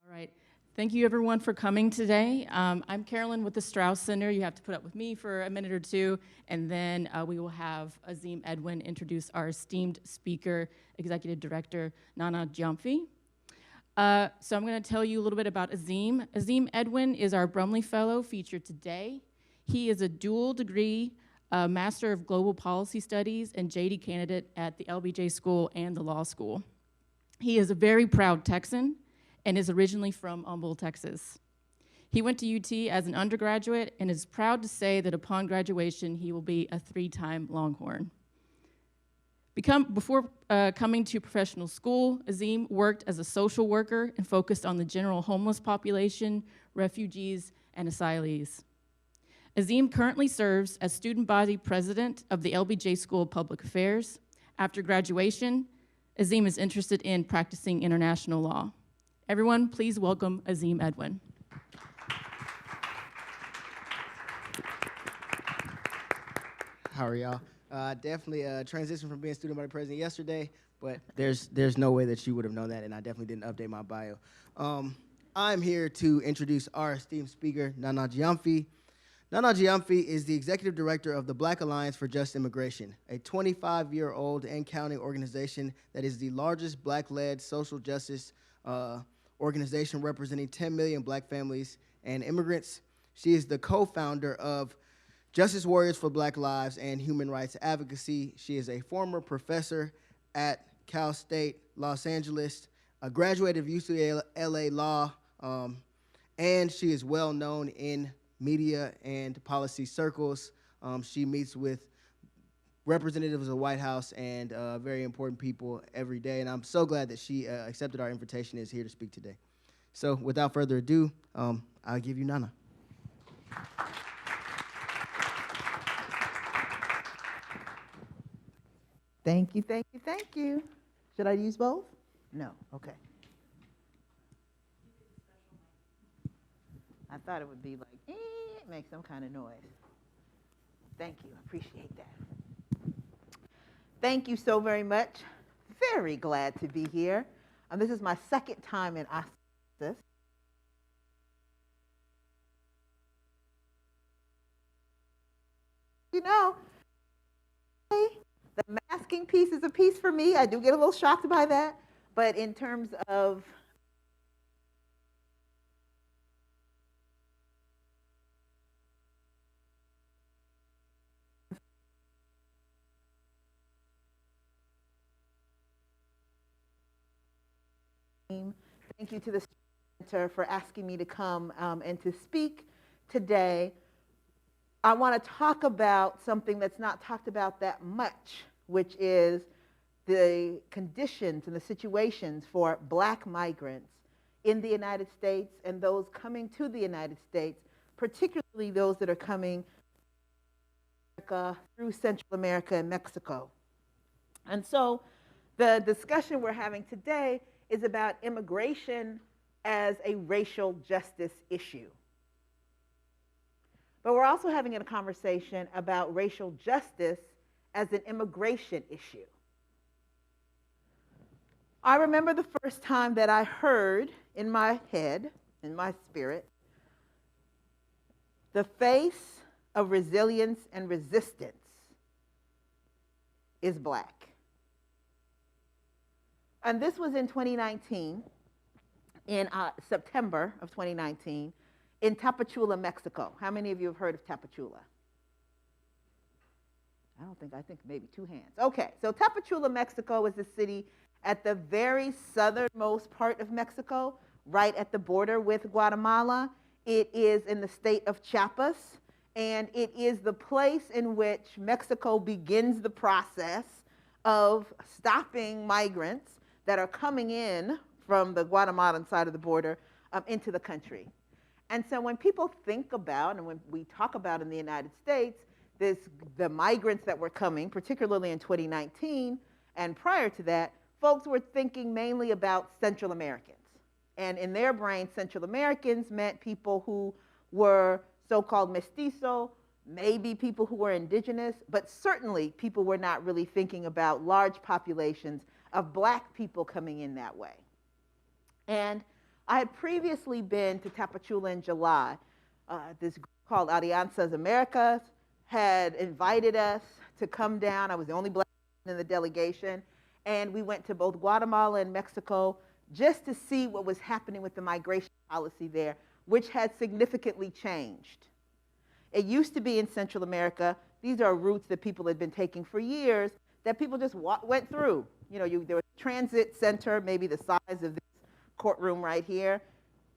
All right. Thank you, everyone, for coming today. I'm Carolyn with the Strauss Center. You have to put up with me for a minute or two, and then we will have Azim Eidman introduce our esteemed speaker, Executive Director Nana Gyamfi. So I'm going to tell you a little bit about Azim. Azim Eidman is our Brumley Fellow featured today. He is a dual degree Master of Global Policy Studies and JD candidate at the LBJ School and the Law School. He is a very proud Texan and is originally from Humble, Texas. He went to UT as an undergraduate and is proud to say that upon graduation, he will be a 3-time Longhorn. Before coming to professional school, Azim worked as a social worker and focused on the general homeless population, refugees, and asylees. Azim currently serves as student body president of the LBJ School of Public Affairs. After graduation, Azim is interested in practicing international law. Everyone, please welcome Azim Eidman. How are y'all? Definitely transitioned from being student body president yesterday, but there's no way that you would have known that, and I definitely didn't update my bio. I'm here to introduce our esteemed speaker, Nana Gyamfi. Nana Gyamfi is the executive director of the Black Alliance for Just Immigration, a 25-year-old and counting organization that is the largest Black-led social justice organization representing 10 million Black families and immigrants. She is the co-founder of Justice Warriors for Black Lives and Human Rights Advocacy. She is a former professor at Cal State Los Angeles, a graduate of UCLA Law, and she is well known in media and policy circles. She meets with representatives of the White House and very important people every day, and I'm so glad that she accepted our invitation and is here to speak today. So without further ado, I'll give you Nana. Thank you, thank you, thank you. Should I use both? No, okay. I thought it would be like, make some kind of noise. Thank you, appreciate that. Thank you so very much. Very glad to be here. This is my second time in Oscar. You know, the masking piece is a piece for me. I do get a little shocked by that. But in terms of thank you to the Center for asking me to come and to speak today. I want to talk about something that's not talked about that much, which is the conditions and the situations for Black migrants in the United States and those coming to the United States, particularly those that are coming through Central America and Mexico. And so the discussion we're having today is about immigration as a racial justice issue. But we're also having a conversation about racial justice as an immigration issue. I remember the first time that I heard in my head, in my spirit, the face of resilience and resistance is Black. And this was in 2019, in September of 2019, in Tapachula, Mexico. How many of you have heard of Tapachula? I think maybe 2 hands. Okay, so Tapachula, Mexico is a city at the very southernmost part of Mexico, right at the border with Guatemala. It is in the state of Chiapas, and it is the place in which Mexico begins the process of stopping migrants that are coming in from the Guatemalan side of the border into the country. And so when people think about, and when we talk about in the United States, the migrants that were coming, particularly in 2019, and prior to that, folks were thinking mainly about Central Americans. And in their brain, Central Americans meant people who were so-called mestizo, maybe people who were indigenous, but certainly people were not really thinking about large populations of Black people coming in that way. And I had previously been to Tapachula in July. This group called Alianzas Americas had invited us to come down. I was the only black person in the delegation. And we went to both Guatemala and Mexico just to see what was happening with the migration policy there, which had significantly changed. It used to be in Central America. These are routes that people had been taking for years that people just went through. You know, there was a transit center, maybe the size of this courtroom right here.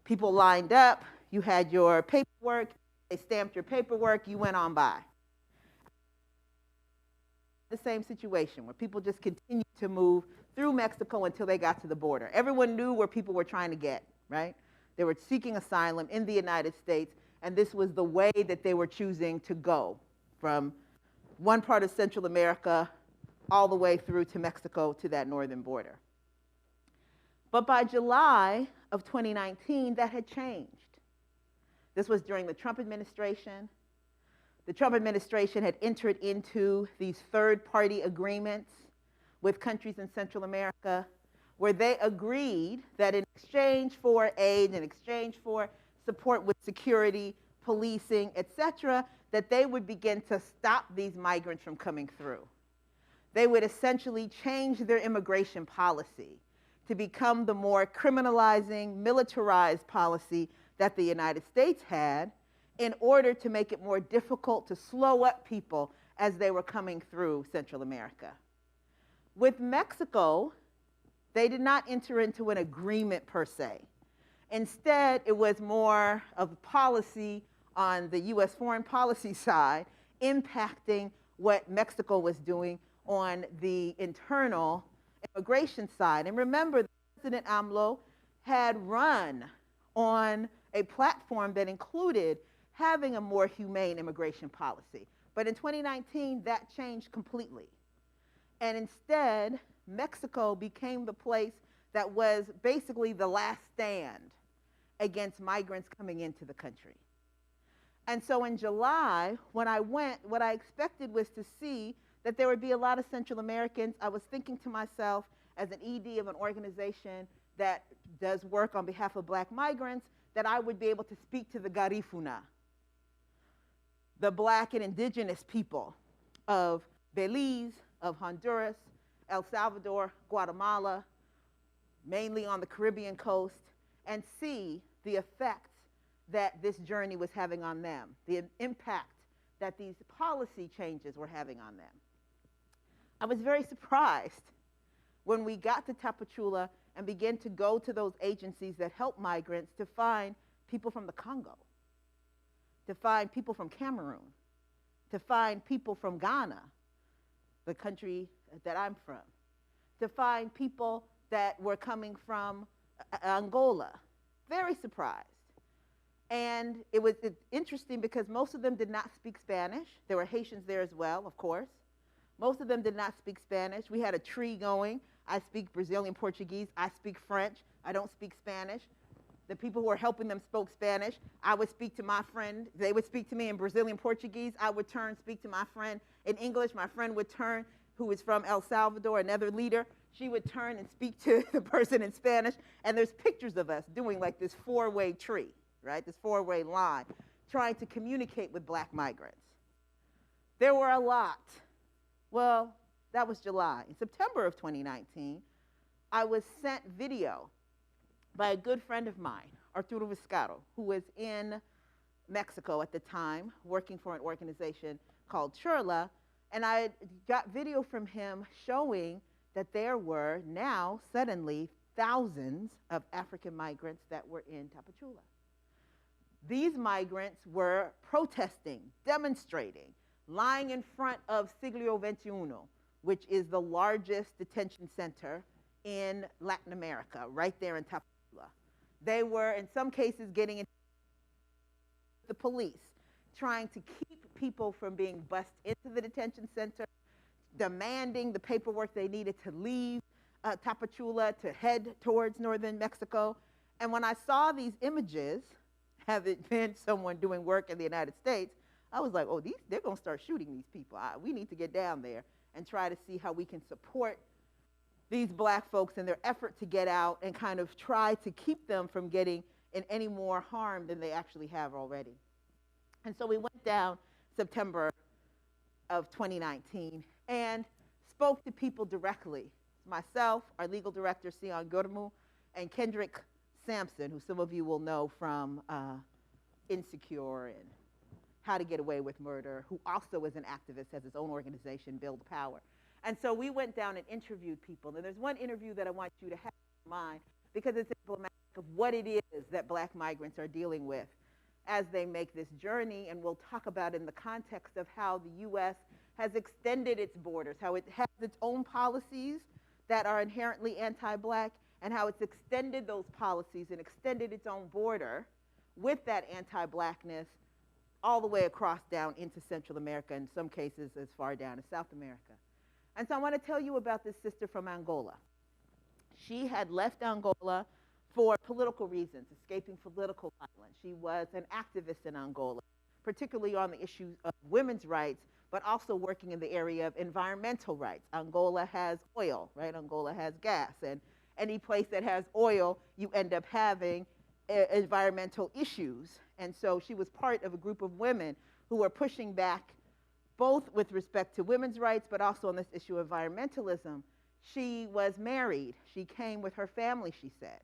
People lined up. You had your paperwork. They stamped your paperwork. You went on by. The same situation where people just continued to move through Mexico until they got to the border. Everyone knew where people were trying to get, right? They were seeking asylum in the United States, and this was the way that they were choosing to go from one part of Central America all the way through to Mexico to that northern border. But by July of 2019, that had changed. This was during the Trump administration. The Trump administration had entered into these third-party agreements with countries in Central America where they agreed that in exchange for aid, in exchange for support with security, policing, et cetera, that they would begin to stop these migrants from coming through. They would essentially change their immigration policy to become the more criminalizing, militarized policy that the United States had in order to make it more difficult to slow up people as they were coming through Central America. With Mexico, they did not enter into an agreement per se. Instead, it was more of a policy on the US foreign policy side impacting what Mexico was doing on the internal immigration side. And remember, President AMLO had run on a platform that included having a more humane immigration policy. But in 2019, that changed completely. And instead, Mexico became the place that was basically the last stand against migrants coming into the country. And so in July, when I went, what I expected was to see that there would be a lot of Central Americans. I was thinking to myself, as an ED of an organization that does work on behalf of black migrants, that I would be able to speak to the Garifuna, the black and indigenous people of Belize, of Honduras, El Salvador, Guatemala, mainly on the Caribbean coast, and see the effects that this journey was having on them, the impact that these policy changes were having on them. I was very surprised when we got to Tapachula and began to go to those agencies that help migrants to find people from the Congo, to find people from Cameroon, to find people from Ghana, the country that I'm from, to find people that were coming from Angola. Very surprised. And it was interesting because most of them did not speak Spanish. There were Haitians there as well, of course. Most of them did not speak Spanish. We had a tree going. I speak Brazilian Portuguese. I speak French. I don't speak Spanish. The people who were helping them spoke Spanish. I would speak to my friend. They would speak to me in Brazilian Portuguese. I would turn, speak to my friend in English. My friend would turn, who was from El Salvador, another leader. She would turn and speak to the person in Spanish. And there's pictures of us doing like this four-way tree, right? This four-way line, trying to communicate with black migrants. There were a lot. Well, that was July. In September of 2019, I was sent video by a good friend of mine, Arturo Vizcarro, who was in Mexico at the time, working for an organization called Churla, and I got video from him showing that there were now suddenly thousands of African migrants that were in Tapachula. These migrants were protesting, demonstrating, lying in front of Siglo XXI, which is the largest detention center in Latin America, right there in Tapachula. They were, in some cases, getting into the police, trying to keep people from being bussed into the detention center, demanding the paperwork they needed to leave Tapachula to head towards northern Mexico. And when I saw these images, having been someone doing work in the United States, I was like, oh, they're going to start shooting these people. We need to get down there and try to see how we can support these black folks in their effort to get out and kind of try to keep them from getting in any more harm than they actually have already. And so we went down September of 2019 and spoke to people directly. Myself, our legal director, Amy Goodman, and Kendrick Sampson, who some of you will know from Insecure and How to Get Away with Murder, who also is an activist, has his own organization, Build Power. And so we went down and interviewed people. And there's one interview that I want you to have in mind because it's emblematic of what it is that black migrants are dealing with as they make this journey. And we'll talk about in the context of how the U.S. has extended its borders, how it has its own policies that are inherently anti-black, and how it's extended those policies and extended its own border with that anti-blackness all the way across down into Central America, in some cases as far down as South America. And so I want to tell you about this sister from Angola. She had left Angola for political reasons, escaping political violence. She was an activist in Angola, particularly on the issues of women's rights, but also working in the area of environmental rights. Angola has oil, right? Angola has gas, and any place that has oil, you end up having environmental issues. And so she was part of a group of women who were pushing back both with respect to women's rights, but also on this issue of environmentalism. She was married. She came with her family, she said.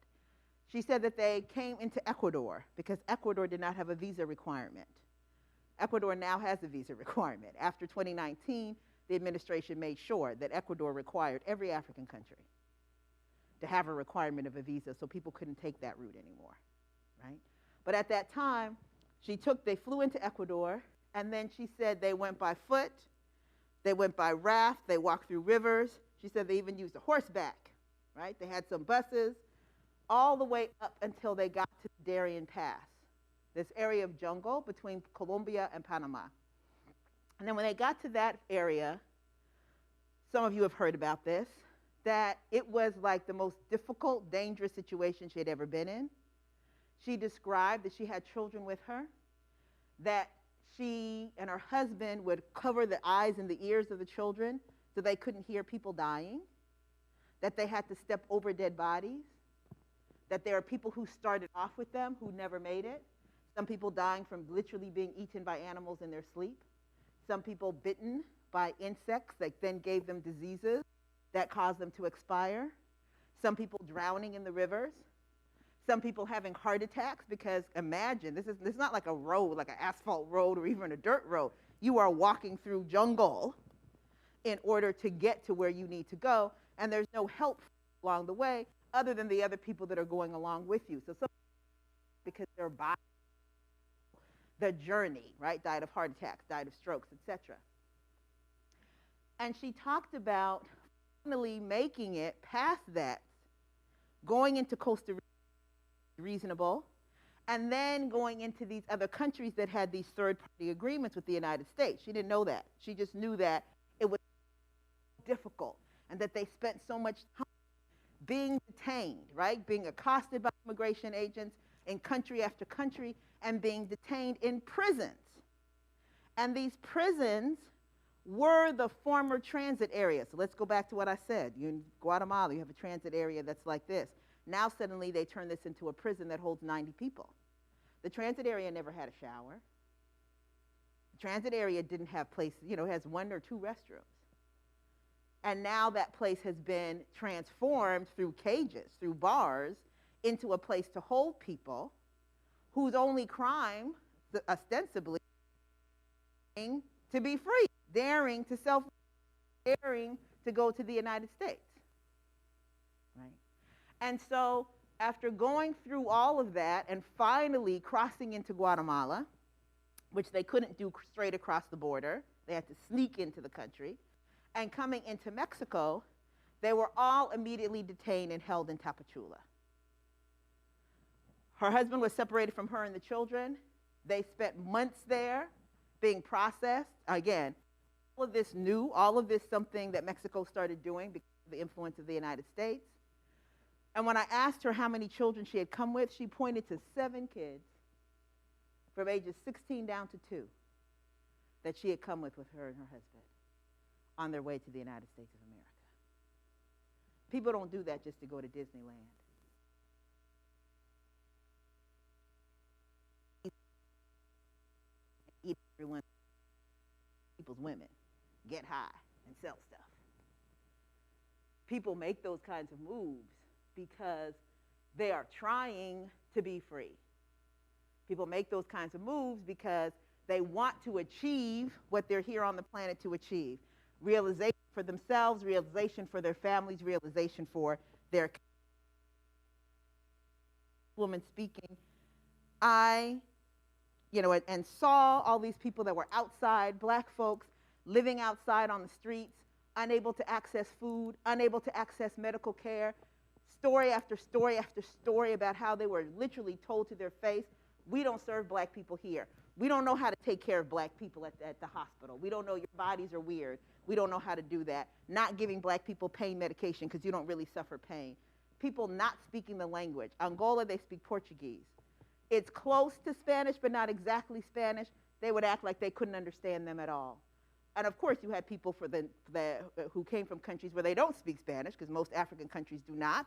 She said that they came into Ecuador because Ecuador did not have a visa requirement. Ecuador now has a visa requirement. After 2019, the administration made sure that Ecuador required every African country to have a requirement of a visa, so people couldn't take that route anymore, right? But at that time, they flew into Ecuador, and then she said they went by foot, they went by raft, they walked through rivers. She said they even used a horseback, right? They had some buses all the way up until they got to Darien Pass, this area of jungle between Colombia and Panama. And then when they got to that area, some of you have heard about this, that it was like the most difficult, dangerous situation she had ever been in. She described that she had children with her, that she and her husband would cover the eyes and the ears of the children so they couldn't hear people dying, that they had to step over dead bodies, that there are people who started off with them who never made it, some people dying from literally being eaten by animals in their sleep, some people bitten by insects that then gave them diseases that caused them to expire, some people drowning in the rivers, some people having heart attacks because imagine, this is not like a road, like an asphalt road or even a dirt road. You are walking through jungle in order to get to where you need to go, and there's no help along the way other than the other people that are going along with you. So some because their body, the journey, right, died of heart attacks, died of strokes, etc. And she talked about finally making it past that, going into Costa Rica, reasonable, and then going into these other countries that had these third-party agreements with the United States. She didn't know that. She just knew that it was difficult and that they spent so much time being detained, right, being accosted by immigration agents in country after country and being detained in prisons. And these prisons were the former transit areas. So let's go back to what I said. You're in Guatemala, you have a transit area that's like this. Now suddenly they turn this into a prison that holds 90 people. The transit area never had a shower. The transit area didn't have places, it has 1 or 2 restrooms. And now that place has been transformed through cages, through bars, into a place to hold people whose only crime, ostensibly, to be free, daring to go to the United States, right? And so after going through all of that and finally crossing into Guatemala, which they couldn't do straight across the border, they had to sneak into the country, and coming into Mexico, they were all immediately detained and held in Tapachula. Her husband was separated from her and the children. They spent months there being processed. Again, all of this new, all of this something that Mexico started doing because of the influence of the United States. And when I asked her how many children she had come with, she pointed to 7 kids from ages 16 down to 2 that she had come with her and her husband on their way to the United States of America. People don't do that just to go to Disneyland. Eat everyone, people's women, get high and sell stuff. People make those kinds of moves because they are trying to be free. People make those kinds of moves because they want to achieve what they're here on the planet to achieve. Realization for themselves, realization for their families, realization for their woman speaking. I and saw all these people that were outside, black folks living outside on the streets, unable to access food, unable to access medical care, story after story after story about how they were literally told to their face, we don't serve black people here. We don't know how to take care of black people at the hospital. We don't know, your bodies are weird. We don't know how to do that. Not giving black people pain medication because you don't really suffer pain. People not speaking the language. Angola, they speak Portuguese. It's close to Spanish, but not exactly Spanish. They would act like they couldn't understand them at all. And of course, you had people who came from countries where they don't speak Spanish, because most African countries do not,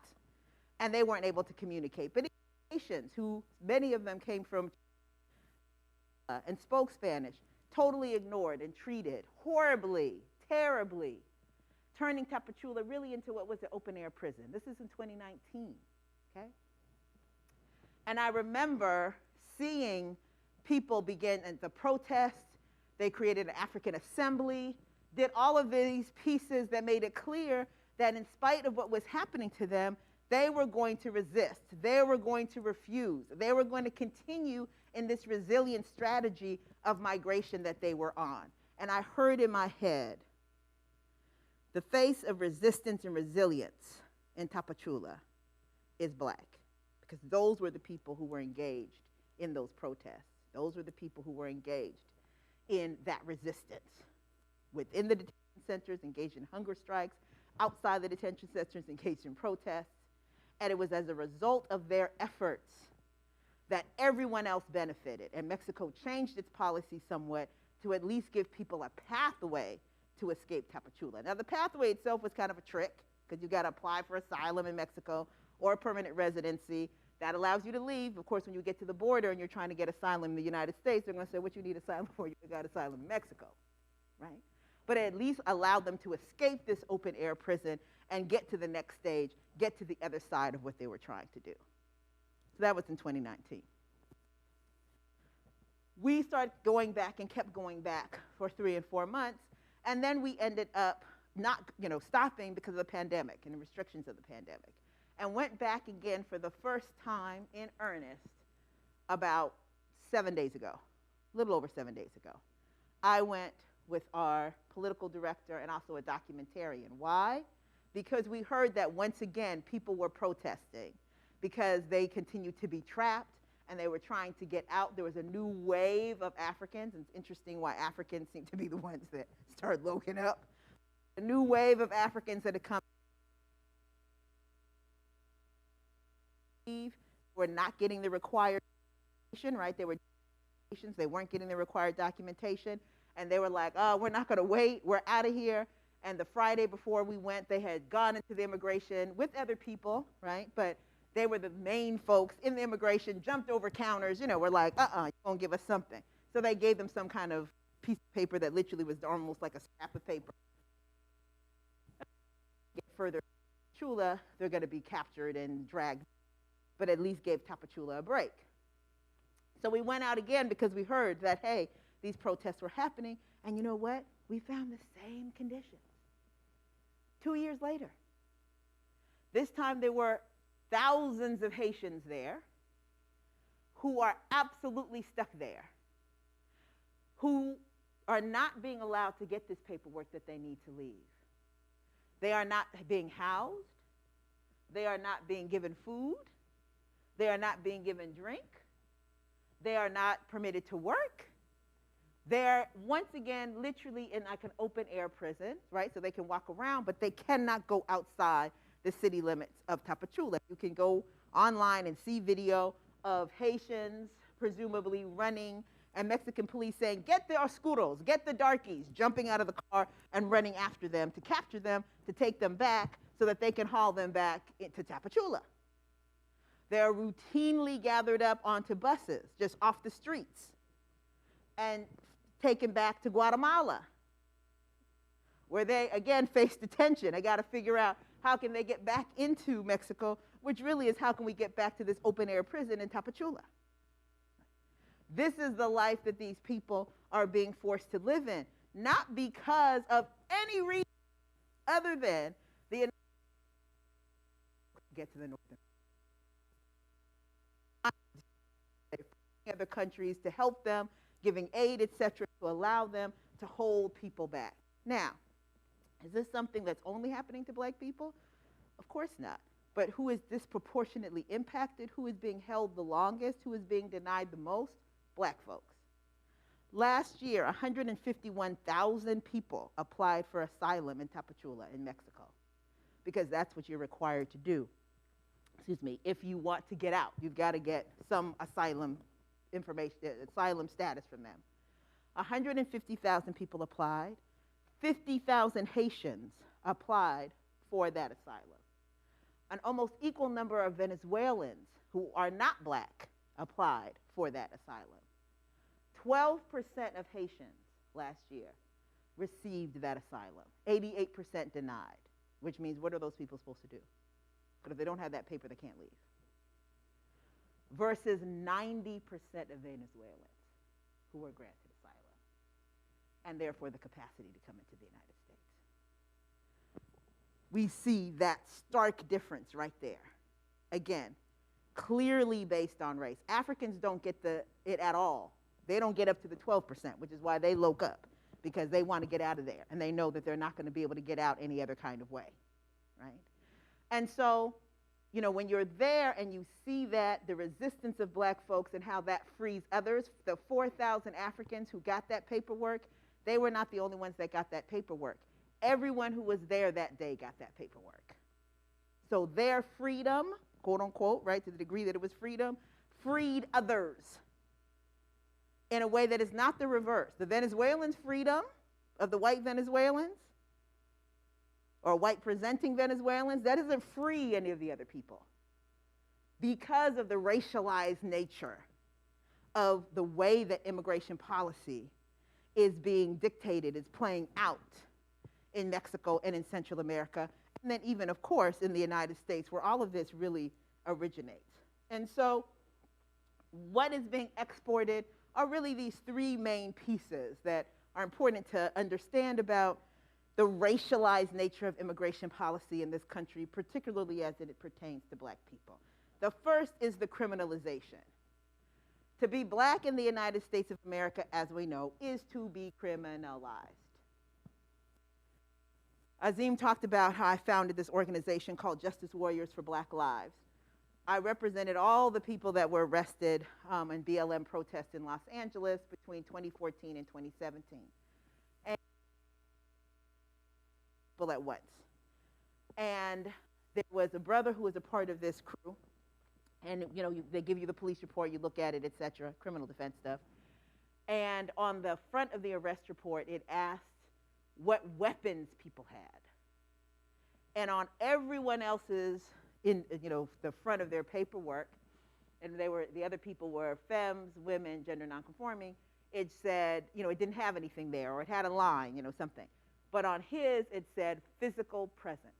and they weren't able to communicate. But Haitians, who many of them came from and spoke Spanish, totally ignored and treated horribly, terribly, turning Tapachula really into what was an open-air prison. This is in 2019, okay? And I remember seeing people begin the protests. They created an African assembly, did all of these pieces that made it clear that in spite of what was happening to them, they were going to resist. They were going to refuse. They were going to continue in this resilient strategy of migration that they were on. And I heard in my head, the face of resistance and resilience in Tapachula is black, because those were the people who were engaged in those protests. Those were the people who were engaged in that resistance. Within the detention centers, engaged in hunger strikes. Outside the detention centers, engaged in protests. And it was as a result of their efforts that everyone else benefited. And Mexico changed its policy somewhat to at least give people a pathway to escape Tapachula. Now, the pathway itself was kind of a trick, because you got to apply for asylum in Mexico or permanent residency. That allows you to leave. Of course, when you get to the border and you're trying to get asylum in the United States, they're going to say, what you need asylum for? You got asylum in Mexico, right? But it at least allowed them to escape this open-air prison and get to the next stage, get to the other side of what they were trying to do. So that was in 2019. We started going back and kept going back for 3 and 4 months, and then we ended up not, stopping because of the pandemic and the restrictions of the pandemic, and went back again for the first time in earnest about 7 days ago, a little over 7 days ago. I went with our political director and also a documentarian. Why? Because we heard that once again people were protesting because they continued to be trapped and they were trying to get out. There was a new wave of Africans, and it's interesting why Africans seem to be the ones that start looking up. A new wave of Africans that had come. Were not getting the required documentation, right? They weren't getting the required documentation, and they were like, oh, we're not going to wait, we're out of here. And the Friday before we went, they had gone into the immigration with other people, right? But they were the main folks in the immigration, jumped over counters, were like, you're going to give us something. So they gave them some kind of piece of paper that literally was almost like a scrap of paper. Get further Chula, they're going to be captured and dragged, but at least gave Tapachula a break. So we went out again because we heard that, hey, these protests were happening, and you know what? We found the same conditions 2 years later. This time there were thousands of Haitians there who are absolutely stuck there, who are not being allowed to get this paperwork that they need to leave. They are not being housed. They are not being given food. They are not being given drink. They are not permitted to work. They're, once again, literally in like an open-air prison, right? So they can walk around, but they cannot go outside the city limits of Tapachula. You can go online and see video of Haitians presumably running and Mexican police saying, get the oscuros, get the darkies, jumping out of the car and running after them to capture them, to take them back so that they can haul them back to Tapachula. They're routinely gathered up onto buses just off the streets and taken back to Guatemala, where they, again, face detention. They got to figure out how can they get back into Mexico, which really is how can we get back to this open-air prison in Tapachula. This is the life that these people are being forced to live in, not because of any reason other than the get to the northern other countries to help them, giving aid, etc., to allow them to hold people back. Now, is this something that's only happening to black people? Of course not. But who is disproportionately impacted? Who is being held the longest? Who is being denied the most? Black folks. Last year, 151,000 people applied for asylum in Tapachula in Mexico, because that's what you're required to do. Excuse me, if you want to get out, you've got to get some asylum information, asylum status from them. 150,000 people applied. 50,000 Haitians applied for that asylum. An almost equal number of Venezuelans who are not black applied for that asylum. 12% of Haitians last year received that asylum. 88% denied, which means what are those people supposed to do? Because if they don't have that paper, they can't leave. Versus 90% of Venezuelans who were granted asylum, and therefore the capacity to come into the United States. We see that stark difference right there. Again, clearly based on race. Africans don't get it at all. They don't get up to the 12%, which is why they loke up, because they want to get out of there, and they know that they're not going to be able to get out any other kind of way, right? And so, you know, when you're there and you see that, the resistance of black folks and how that frees others, the 4,000 Africans who got that paperwork, they were not the only ones that got that paperwork. Everyone who was there that day got that paperwork. So their freedom, quote unquote, right, to the degree that it was freedom, freed others in a way that is not the reverse. The Venezuelans' freedom of the white Venezuelans or white presenting Venezuelans, that doesn't free any of the other people because of the racialized nature of the way that immigration policy is being dictated, is playing out in Mexico and in Central America, and then even, of course, in the United States, where all of this really originates. And so what is being exported are really these three main pieces that are important to understand about the racialized nature of immigration policy in this country, particularly as it pertains to black people. The first is the criminalization. To be black in the United States of America, as we know, is to be criminalized. Azim talked about how I founded this organization called Justice Warriors for Black Lives. I represented all the people that were arrested in BLM protests in Los Angeles between 2014 and 2017. And people at once. And there was a brother who was a part of this crew. And you know, they give you the police report, you look at it, et cetera, criminal defense stuff. And on the front of the arrest report, it asked what weapons people had. And on everyone else's, in the front of their paperwork, and the other people were femmes, women, gender nonconforming, it said, it didn't have anything there, or it had a line, something. But on his, it said physical presence.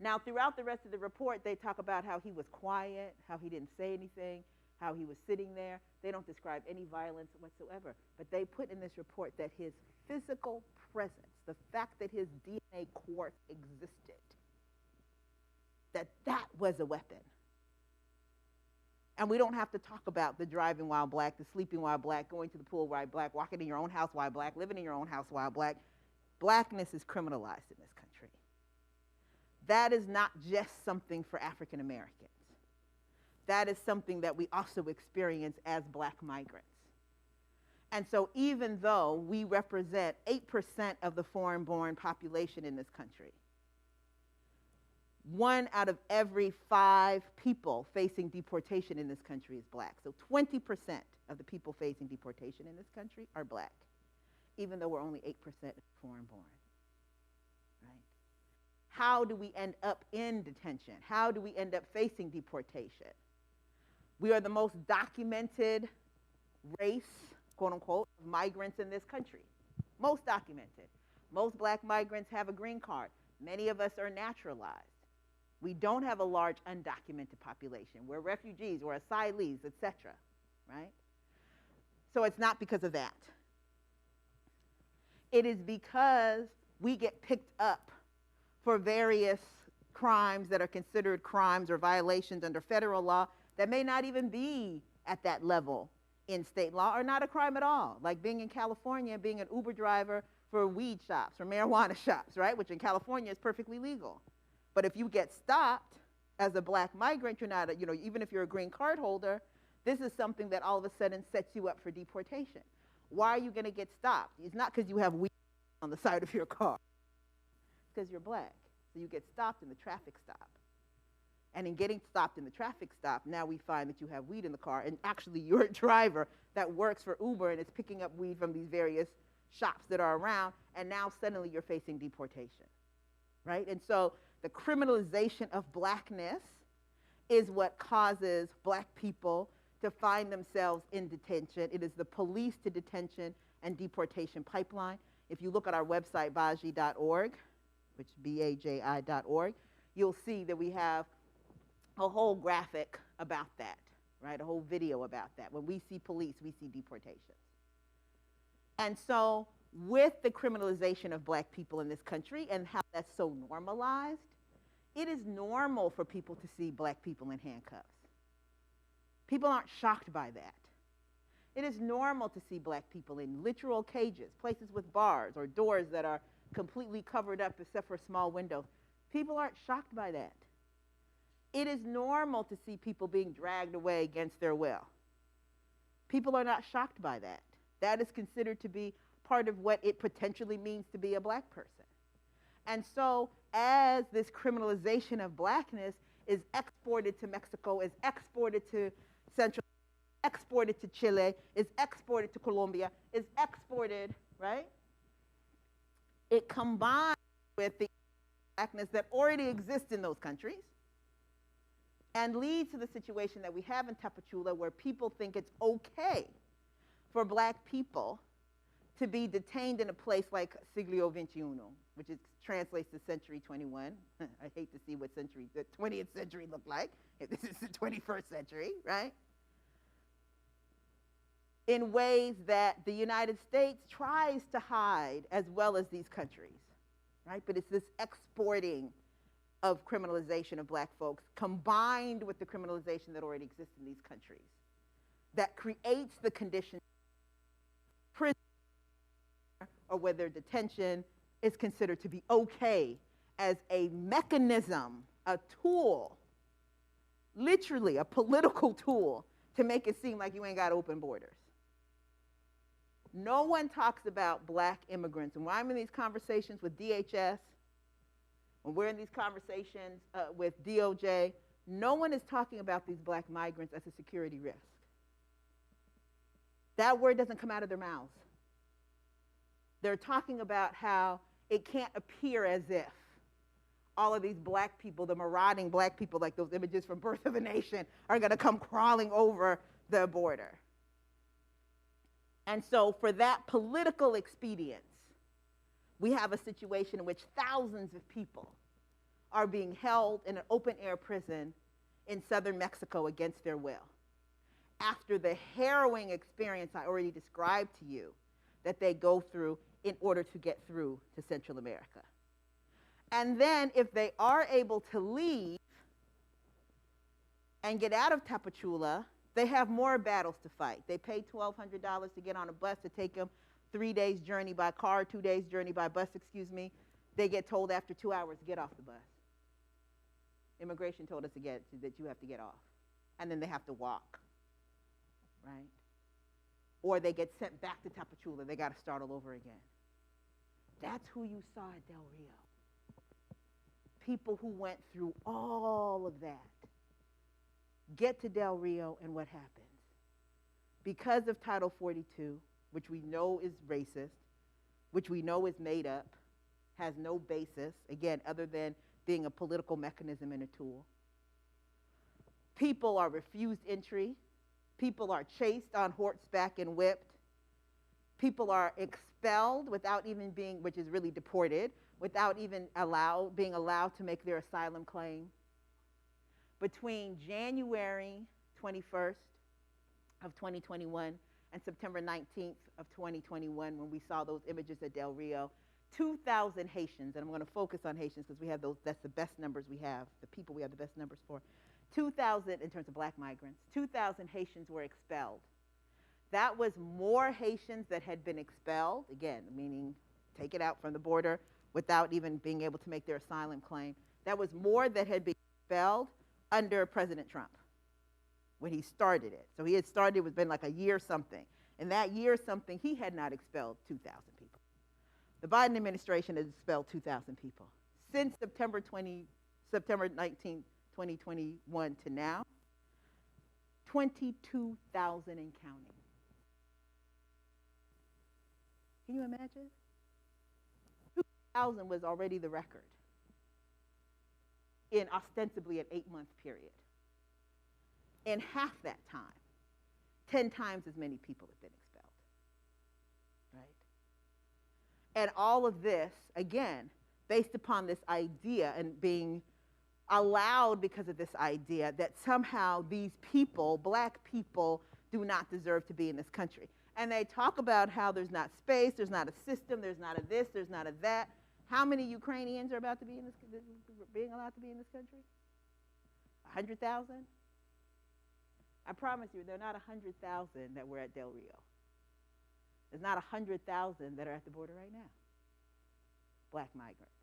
Now, throughout the rest of the report, they talk about how he was quiet, how he didn't say anything, how he was sitting there. They don't describe any violence whatsoever. But they put in this report that his physical presence, the fact that his DNA quark existed, that was a weapon. And we don't have to talk about the driving while black, the sleeping while black, going to the pool while black, walking in your own house while black, living in your own house while black. Blackness is criminalized in this country. That is not just something for African Americans. That is something that we also experience as black migrants. And so even though we represent 8% of the foreign-born population in this country, 1 out of every 5 people facing deportation in this country is black. So 20% of the people facing deportation in this country are black, even though we're only 8% foreign-born, right? how do we end up in detention? How do we end up facing deportation? We are the most documented race, quote unquote, of migrants in this country. Most documented. Most black migrants have a green card. Many of us are naturalized. We don't have a large undocumented population. We're refugees, we're asylees, etc., right? So it's not because of that. It is because we get picked up for various crimes that are considered crimes or violations under federal law that may not even be at that level in state law, or not a crime at all, like being in California, being an Uber driver for weed shops or marijuana shops, right, which in California is perfectly legal. But if you get stopped as a black migrant, you're not, even if you're a green card holder, this is something that all of a sudden sets you up for deportation. Why are you going to get stopped? It's not because you have weed on the side of your car. It's because you're black. So you get stopped in the traffic stop. And in getting stopped in the traffic stop, now we find that you have weed in the car, and actually you're a driver that works for Uber and is picking up weed from these various shops that are around, and now suddenly you're facing deportation, right? And so the criminalization of blackness is what causes black people to find themselves in detention. It is the police to detention and deportation pipeline. If you look at our website, BAJI.org, which is BAJI.org, you'll see that we have a whole graphic about that, right? A whole video about that. When we see police, we see deportations. And so with the criminalization of black people in this country and how that's so normalized, it is normal for people to see black people in handcuffs. People aren't shocked by that. It is normal to see black people in literal cages, places with bars or doors that are completely covered up except for small windows. People aren't shocked by that. It is normal to see people being dragged away against their will. People are not shocked by that. That is considered to be part of what it potentially means to be a black person. And so as this criminalization of blackness is exported to Mexico, is exported to Central, exported to Chile, is exported to Colombia, is exported, right? It combines with the blackness that already exists in those countries and leads to the situation that we have in Tapachula, where people think it's okay for black people to be detained in a place like Siglo XXI, which translates to Century 21. I hate to see what century, the 20th century looked like, if this is the 21st century, right? In ways that the United States tries to hide as well as these countries, right? But it's this exporting of criminalization of black folks combined with the criminalization that already exists in these countries that creates the condition prison or whether detention is considered to be okay as a mechanism, a tool, literally a political tool to make it seem like you ain't got open borders. No one talks about black immigrants. And when I'm in these conversations with DHS, when we're in these conversations with DOJ, no one is talking about these black migrants as a security risk. That word doesn't come out of their mouths. They're talking about how it can't appear as if all of these black people, the marauding black people, like those images from Birth of a Nation, are going to come crawling over the border. And so for that political expedience, we have a situation in which thousands of people are being held in an open-air prison in southern Mexico against their will, after the harrowing experience I already described to you that they go through in order to get through to Central America. And then if they are able to leave and get out of Tapachula, they have more battles to fight. They pay $1,200 to get on a bus to take them 3 days journey by car, 2 days journey by bus, They get told after 2 hours, get off the bus. Immigration told us that you have to get off. And then they have to walk, right? Or they get sent back to Tapachula. They got to start all over again. That's who you saw at Del Rio. People who went through all of that get to Del Rio, and what happens? Because of Title 42, which we know is racist, which we know is made up, has no basis, again, other than being a political mechanism and a tool. People are refused entry. People are chased on horseback and whipped. People are expelled without even being, which is really deported, without even being allowed to make their asylum claim. Between January 21st of 2021 and September 19th of 2021, when we saw those images at Del Rio, 2,000 Haitians, and I'm going to focus on Haitians because we have those, that's the best numbers we have, the people we have the best numbers for. 2,000, in terms of black migrants, 2,000 Haitians were expelled. That was more Haitians that had been expelled, again, meaning taken out from the border without even being able to make their asylum claim. That was more that had been expelled under President Trump when he started it. So he had started, it was been like a year something. And that year something, he had not expelled 2,000 people. The Biden administration has expelled 2,000 people. Since September 19, 2021 to now, 22,000 and counting. Can you imagine? 2,000 was already the record in ostensibly an 8-month period. In half that time, 10 times as many people have been expelled, right? And all of this, again, based upon this idea and being allowed because of this idea that somehow these people, black people, do not deserve to be in this country. And they talk about how there's not space, there's not a system, there's not a this, there's not a that. How many Ukrainians are about to be in this, being allowed to be in this country? 100,000? I promise you, there are not 100,000 that were at Del Rio. There's not 100,000 that are at the border right now. Black migrants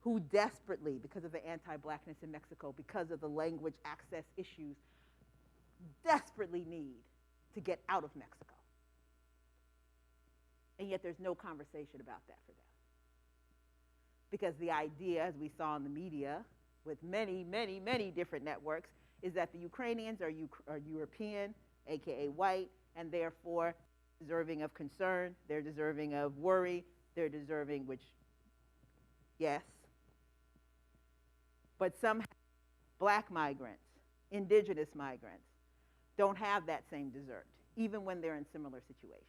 who desperately, because of the anti-blackness in Mexico, because of the language access issues, desperately need to get out of Mexico. And yet there's no conversation about that for them. Because the idea, as we saw in the media, with many, many, many different networks, is that the Ukrainians are European, AKA white, and therefore deserving of concern, they're deserving of worry, they're deserving, which, yes. But somehow, black migrants, indigenous migrants, don't have that same desert, even when they're in similar situations.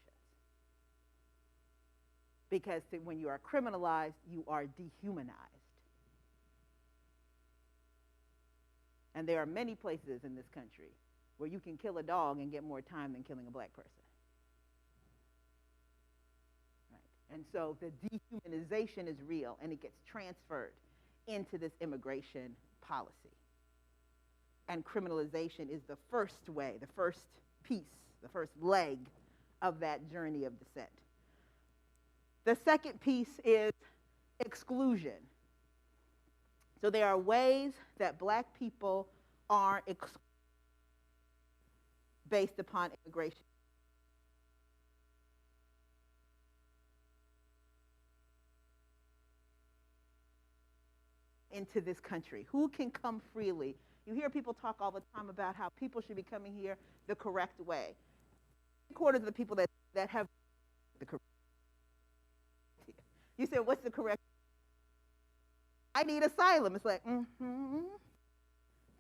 Because when you are criminalized, you are dehumanized. And there are many places in this country where you can kill a dog and get more time than killing a black person. Right? And so the dehumanization is real, and it gets transferred into this immigration policy. And criminalization is the first way, the first piece, the first leg of that journey of descent. The second piece is exclusion. So there are ways that black people are excluded based upon immigration. Into this country. Who can come freely? You hear people talk all the time about how people should be coming here the correct way. 3/4 of the people that have the correct. You said, what's the correct? I need asylum. It's like,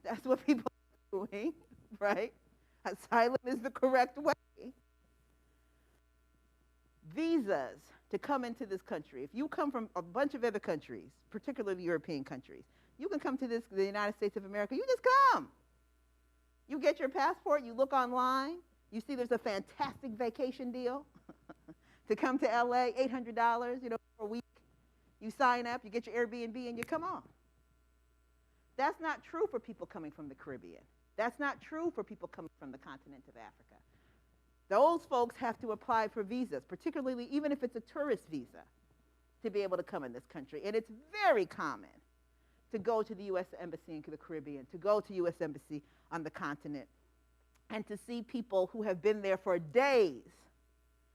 That's what people are doing, right? Asylum is the correct way. Visas to come into this country. If you come from a bunch of other countries, particularly European countries, you can come to the United States of America. You just come. You get your passport. You look online. You see there's a fantastic vacation deal to come to LA, $800, for a week. You sign up, you get your Airbnb, and you come on. That's not true for people coming from the Caribbean. That's not true for people coming from the continent of Africa. Those folks have to apply for visas, particularly even if it's a tourist visa, to be able to come in this country. And it's very common to go to the U.S. Embassy in the Caribbean, to go to U.S. Embassy on the continent, and to see people who have been there for days,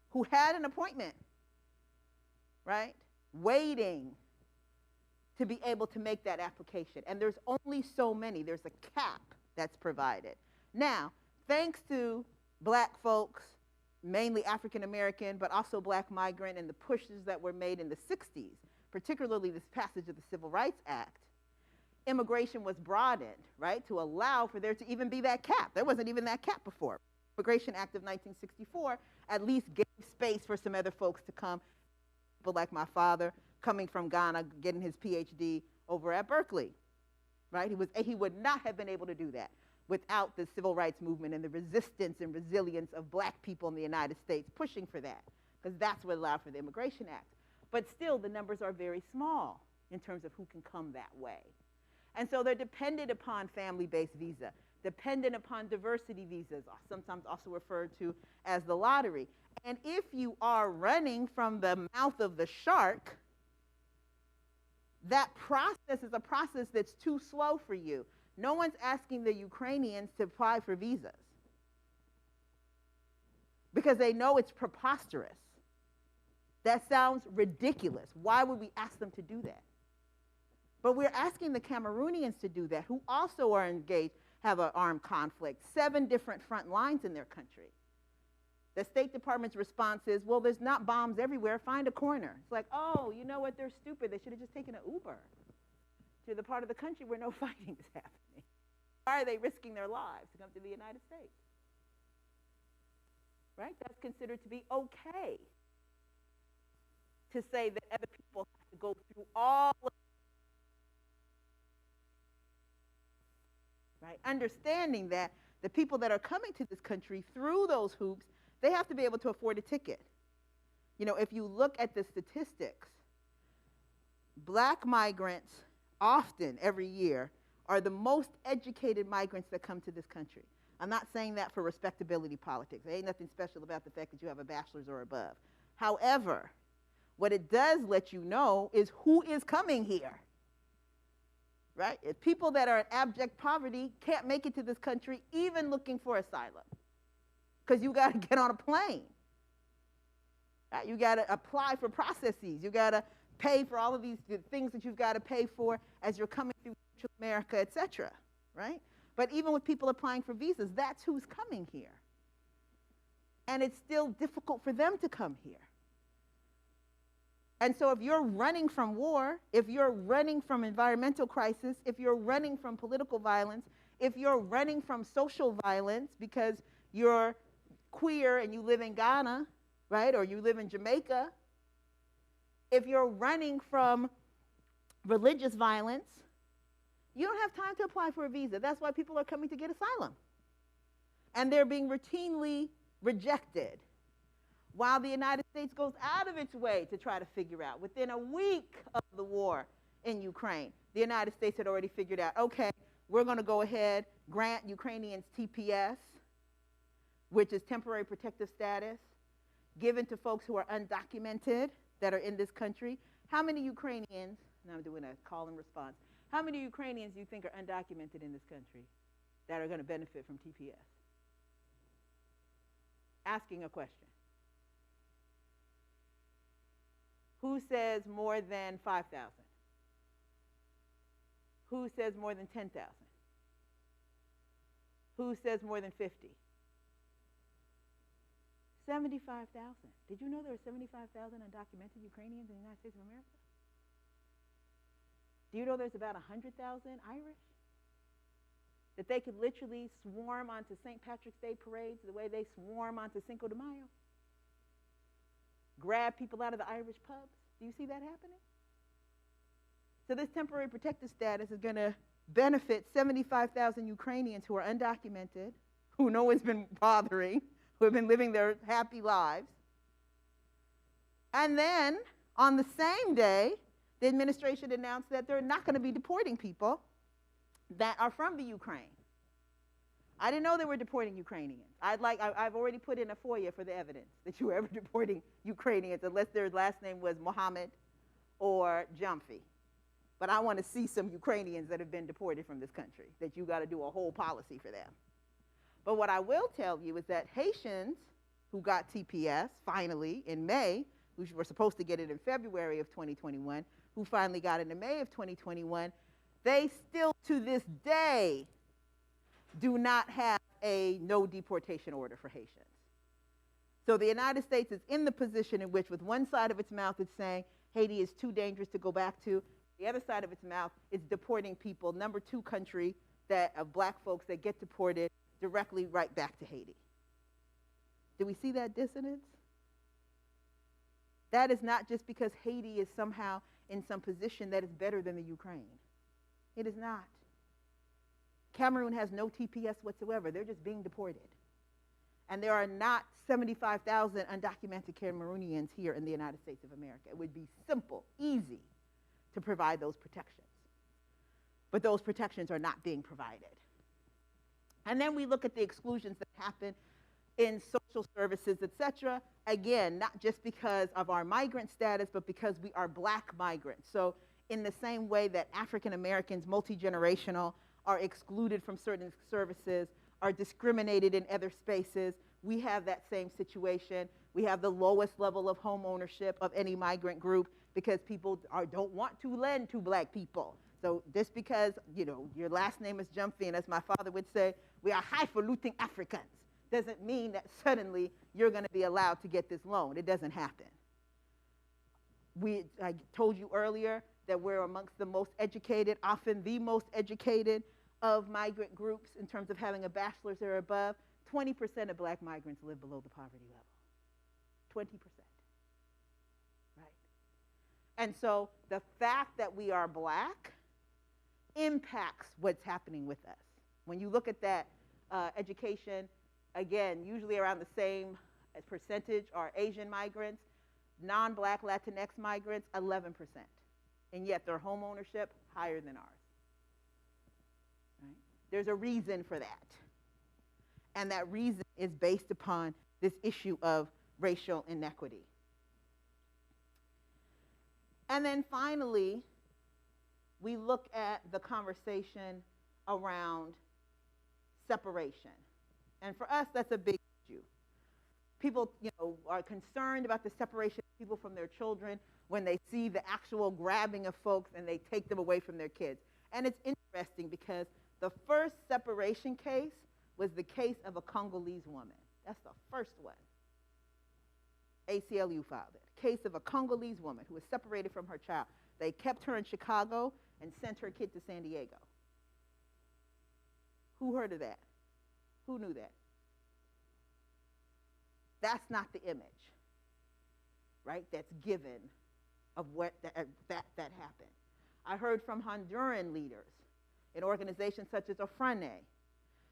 who had an appointment, right, waiting to be able to make that application. And there's only so many. There's a cap that's provided. Now, thanks to black folks, mainly African American, but also black migrant, and the pushes that were made in the 60s particularly this passage of the Civil Rights Act, immigration was broadened, right, to allow for there to even be that cap. There wasn't even that cap before. Immigration Act of 1964 at least gave space for some other folks to come, people like my father coming from Ghana, getting his PhD over at Berkeley, right? He would not have been able to do that without the civil rights movement and the resistance and resilience of black people in the United States pushing for that, because that's what allowed for the Immigration Act. But still, the numbers are very small in terms of who can come that way. And so they're dependent upon family-based visa, dependent upon diversity visas, sometimes also referred to as the lottery. And if you are running from the mouth of the shark, that process is a process that's too slow for you. No one's asking the Ukrainians to apply for visas because they know it's preposterous. That sounds ridiculous. Why would we ask them to do that? But we're asking the Cameroonians to do that, who also are engaged, have an armed conflict, 7 different front lines in their country. The State Department's response is, well, there's not bombs everywhere, find a corner. It's like, oh, you know what, they're stupid. They should have just taken an Uber to the part of the country where no fighting is happening. Why are they risking their lives to come to the United States? Right? That's considered to be okay to say that other people have to go through all of, right? Understanding that the people that are coming to this country through those hoops, they have to be able to afford a ticket. You know, if you look at the statistics, black migrants often every year are the most educated migrants that come to this country. I'm not saying that for respectability politics. There ain't nothing special about the fact that you have a bachelor's or above. However, what it does let you know is who is coming here, right? If people that are in abject poverty can't make it to this country even looking for asylum, because you got to get on a plane, right? You got to apply for processes. You got to pay for all of these things that you've got to pay for as you're coming through Central America, et cetera, right? But even with people applying for visas, that's who's coming here. And it's still difficult for them to come here. And so if you're running from war, if you're running from environmental crisis, if you're running from political violence, if you're running from social violence because you're queer and you live in Ghana, right, or you live in Jamaica, if you're running from religious violence, you don't have time to apply for a visa. That's why people are coming to get asylum. And they're being routinely rejected while the United States goes out of its way to try to figure out. Within a week of the war in Ukraine, the United States had already figured out, okay, we're going to go ahead, grant Ukrainians TPS, which is temporary protective status, given to folks who are undocumented that are in this country. How many Ukrainians, now I'm doing a call and response, how many Ukrainians do you think are undocumented in this country that are going to benefit from TPS? Asking a question. Who says more than 5,000? Who says more than 10,000? Who says more than 50? 75,000. Did you know there were 75,000 undocumented Ukrainians in the United States of America? Do you know there's about 100,000 Irish? That they could literally swarm onto St. Patrick's Day parades the way they swarm onto Cinco de Mayo? Grab people out of the Irish pubs? Do you see that happening? So this temporary protective status is going to benefit 75,000 Ukrainians who are undocumented, who no one's been bothering, who have been living their happy lives. And then, on the same day, the administration announced that they're not going to be deporting people that are from the Ukraine. I didn't know they were deporting Ukrainians. I've already put in a FOIA for the evidence that you were ever deporting Ukrainians, unless their last name was Mohammed or Gyamfi. But I want to see some Ukrainians that have been deported from this country, that you got to do a whole policy for them. But what I will tell you is that Haitians who got TPS finally in May, who were supposed to get it in February of 2021, who finally got it in May of 2021, they still to this day do not have a no deportation order for Haitians. So the United States is in the position in which, with one side of its mouth, it's saying, Haiti is too dangerous to go back to. The other side of its mouth is deporting people, number 2 country of black folks that get deported directly right back to Haiti. Do we see that dissonance? That is not just because Haiti is somehow in some position that is better than the Ukraine. It is not. Cameroon has no TPS whatsoever. They're just being deported. And there are not 75,000 undocumented Cameroonians here in the United States of America. It would be simple, easy to provide those protections. But those protections are not being provided. And then we look at the exclusions that happen in social services, et cetera. Again, not just because of our migrant status, but because we are black migrants. So in the same way that African Americans, multi-generational, are excluded from certain services, are discriminated in other spaces, we have that same situation. We have the lowest level of home ownership of any migrant group because people don't want to lend to black people. So just because, your last name is Gyamfi, and as my father would say, we are highfalutin Africans, doesn't mean that suddenly you're going to be allowed to get this loan. It doesn't happen. I told you earlier that we're amongst the most educated, often the most educated of migrant groups in terms of having a bachelor's or above. 20% of black migrants live below the poverty level. 20%. Right? And so the fact that we are black impacts what's happening with us. When you look at that education, again, usually around the same percentage are Asian migrants, non-black Latinx migrants, 11%. And yet their home ownership higher than ours. Right? There's a reason for that. And that reason is based upon this issue of racial inequity. And then finally, we look at the conversation around separation. And for us, that's a big issue. People, are concerned about the separation of people from their children when they see the actual grabbing of folks and they take them away from their kids. And it's interesting because the first separation case was the case of a Congolese woman. That's the first one. ACLU filed it. Case of a Congolese woman who was separated from her child. They kept her in Chicago and sent her kid to San Diego. Who heard of that? Who knew that? That's not the image, right, that's given of what that happened. I heard from Honduran leaders in organizations such as Ofrane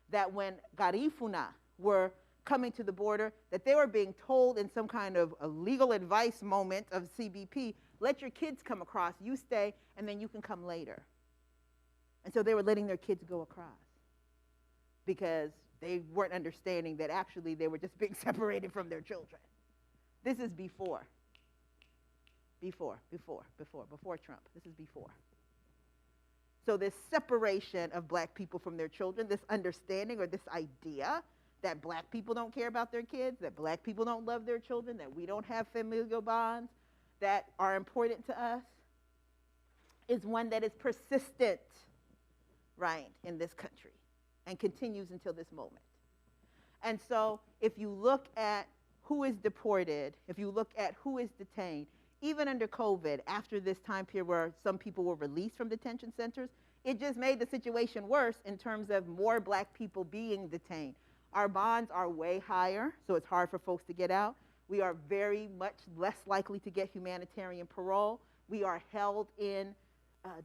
that when Garifuna were coming to the border, that they were being told in some kind of a legal advice moment of CBP, let your kids come across, you stay, and then you can come later. And so they were letting their kids go across because they weren't understanding that actually they were just being separated from their children. This is before Trump. This is before. So this separation of black people from their children, this understanding or this idea that black people don't care about their kids, that black people don't love their children, that we don't have familial bonds that are important to us, is one that is persistent, right, in this country and continues until this moment. And so if you look at who is deported, if you look at who is detained, even under COVID, after this time period where some people were released from detention centers, it just made the situation worse in terms of more black people being detained. Our bonds are way higher, so it's hard for folks to get out. We are very much less likely to get humanitarian parole. We are held in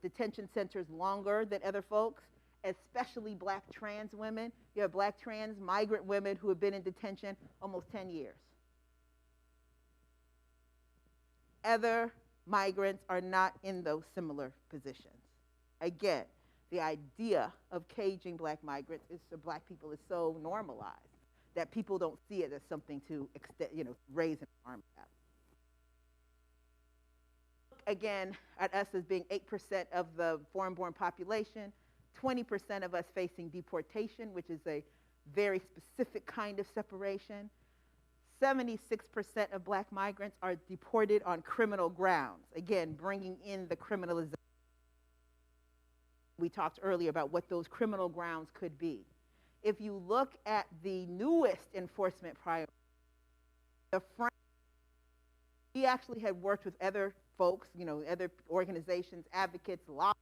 detention centers longer than other folks, especially black trans women. You have black trans migrant women who have been in detention almost 10 years. Other migrants are not in those similar positions. Again, the idea of caging black migrants is so black people is so normalized that people don't see it as something to raise an arm about. Again, at us as being 8% of the foreign-born population, 20% of us facing deportation, which is a very specific kind of separation. 76% of black migrants are deported on criminal grounds. Again, bringing in the criminalization. We talked earlier about what those criminal grounds could be. If you look at the newest enforcement priority, we actually had worked with other folks, other organizations, advocates, law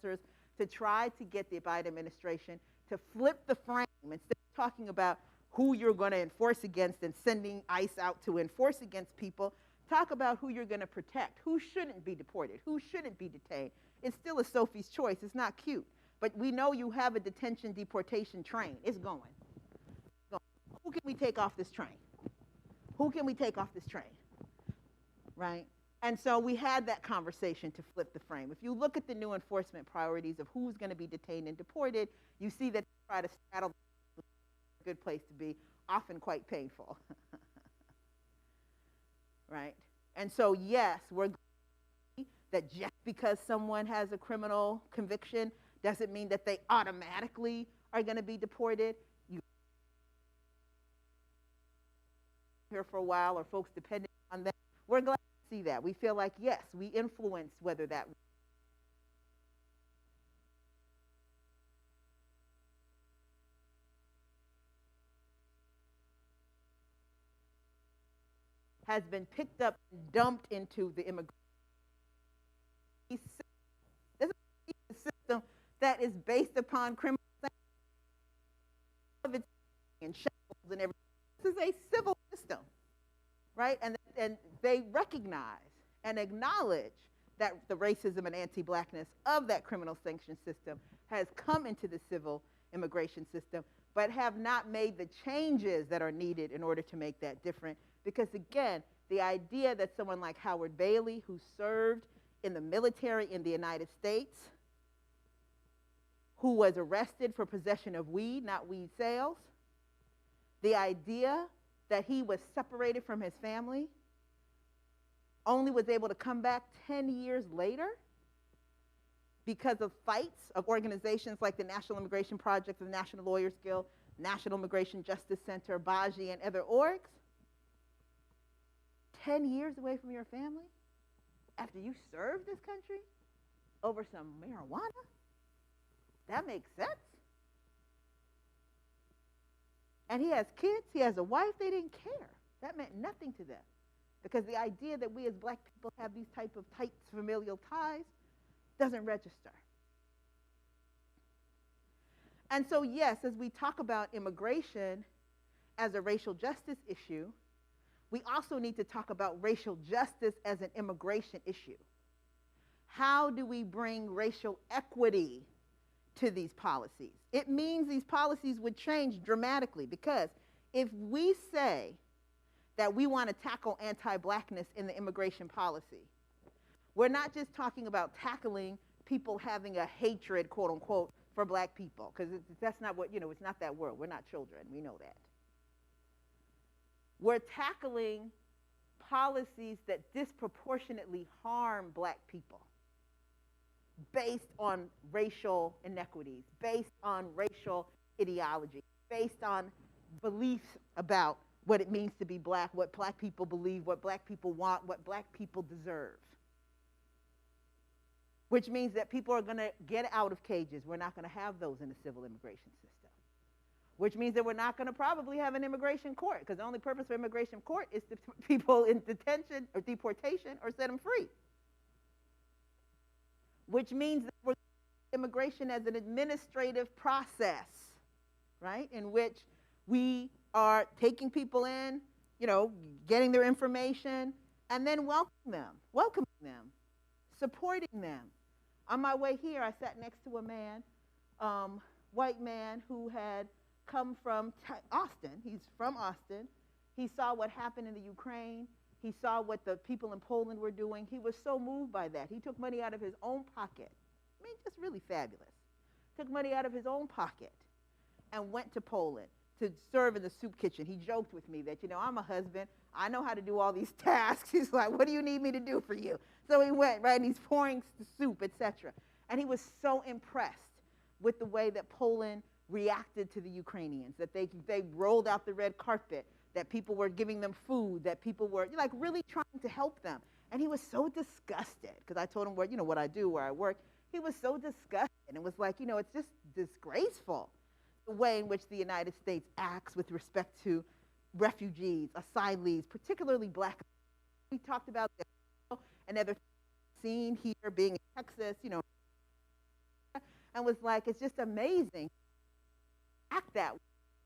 officers, to try to get the Biden administration to flip the frame. Instead of talking about who you're going to enforce against and sending ICE out to enforce against people, talk about who you're going to protect, who shouldn't be deported, who shouldn't be detained. It's still a Sophie's choice. It's not cute. But we know you have a detention deportation train. It's going. Who can we take off this train? Who can we take off this train? Right? And so we had that conversation to flip the frame. If you look at the new enforcement priorities of who's going to be detained and deported, you see that they try to straddle a good place to be, often quite painful. Right? And so, yes, we're that just because someone has a criminal conviction doesn't mean that they automatically are going to be deported. You here for a while, or folks depending on them. We're glad to see that. We feel like, yes, we influence whether that has been picked up and dumped into the immigration. This is a system that is based upon criminal and shackles and everything. This is a civil system, right? And they recognize and acknowledge that the racism and anti-blackness of that criminal sanction system has come into the civil immigration system, but have not made the changes that are needed in order to make that different. Because again, the idea that someone like Howard Bailey, who served in the military in the United States, who was arrested for possession of weed, not weed sales, the idea that he was separated from his family, only was able to come back 10 years later because of fights of organizations like the National Immigration Project, the National Lawyers Guild, National Immigration Justice Center, BAJI, and other orgs. 10 years away from your family after you served this country over some marijuana? That makes sense. And he has kids, he has a wife, they didn't care. That meant nothing to them. Because the idea that we as black people have these type of tight familial ties doesn't register. And so yes, as we talk about immigration as a racial justice issue, we also need to talk about racial justice as an immigration issue. How do we bring racial equity to these policies? It means these policies would change dramatically, because if we say that we want to tackle anti-blackness in the immigration policy, we're not just talking about tackling people having a hatred, quote unquote, for black people, because that's not what, it's not that world. We're not children. We know that. We're tackling policies that disproportionately harm black people based on racial inequities, based on racial ideology, based on beliefs about what it means to be black, what black people believe, what black people want, what black people deserve. Which means that people are going to get out of cages. We're not going to have those in the civil immigration system. Which means that we're not going to probably have an immigration court, because the only purpose for immigration court is to put people in detention or deportation or set them free. Which means that we're immigration as an administrative process, right, in which we are taking people in, getting their information, and then welcoming them, supporting them. On my way here, I sat next to a man, white man, who had come from Austin. He's from Austin. He saw what happened in the Ukraine. He saw what the people in Poland were doing. He was so moved by that. He took money out of his own pocket. I mean, just really fabulous. Took money out of his own pocket and went to Poland to serve in the soup kitchen. He joked with me that, I'm a husband. I know how to do all these tasks. He's like, what do you need me to do for you? So he went, right, and he's pouring the soup, etc. And he was so impressed with the way that Poland reacted to the Ukrainians, that they rolled out the red carpet, that people were giving them food, that people were really trying to help them. And he was so disgusted, because I told him what I do, where I work. He was so disgusted, and was like, it's just disgraceful, the way in which the United States acts with respect to refugees, asylees, particularly black. We talked about this and other seen here, being in Texas, you know, and was like, it's just amazing. Act that way.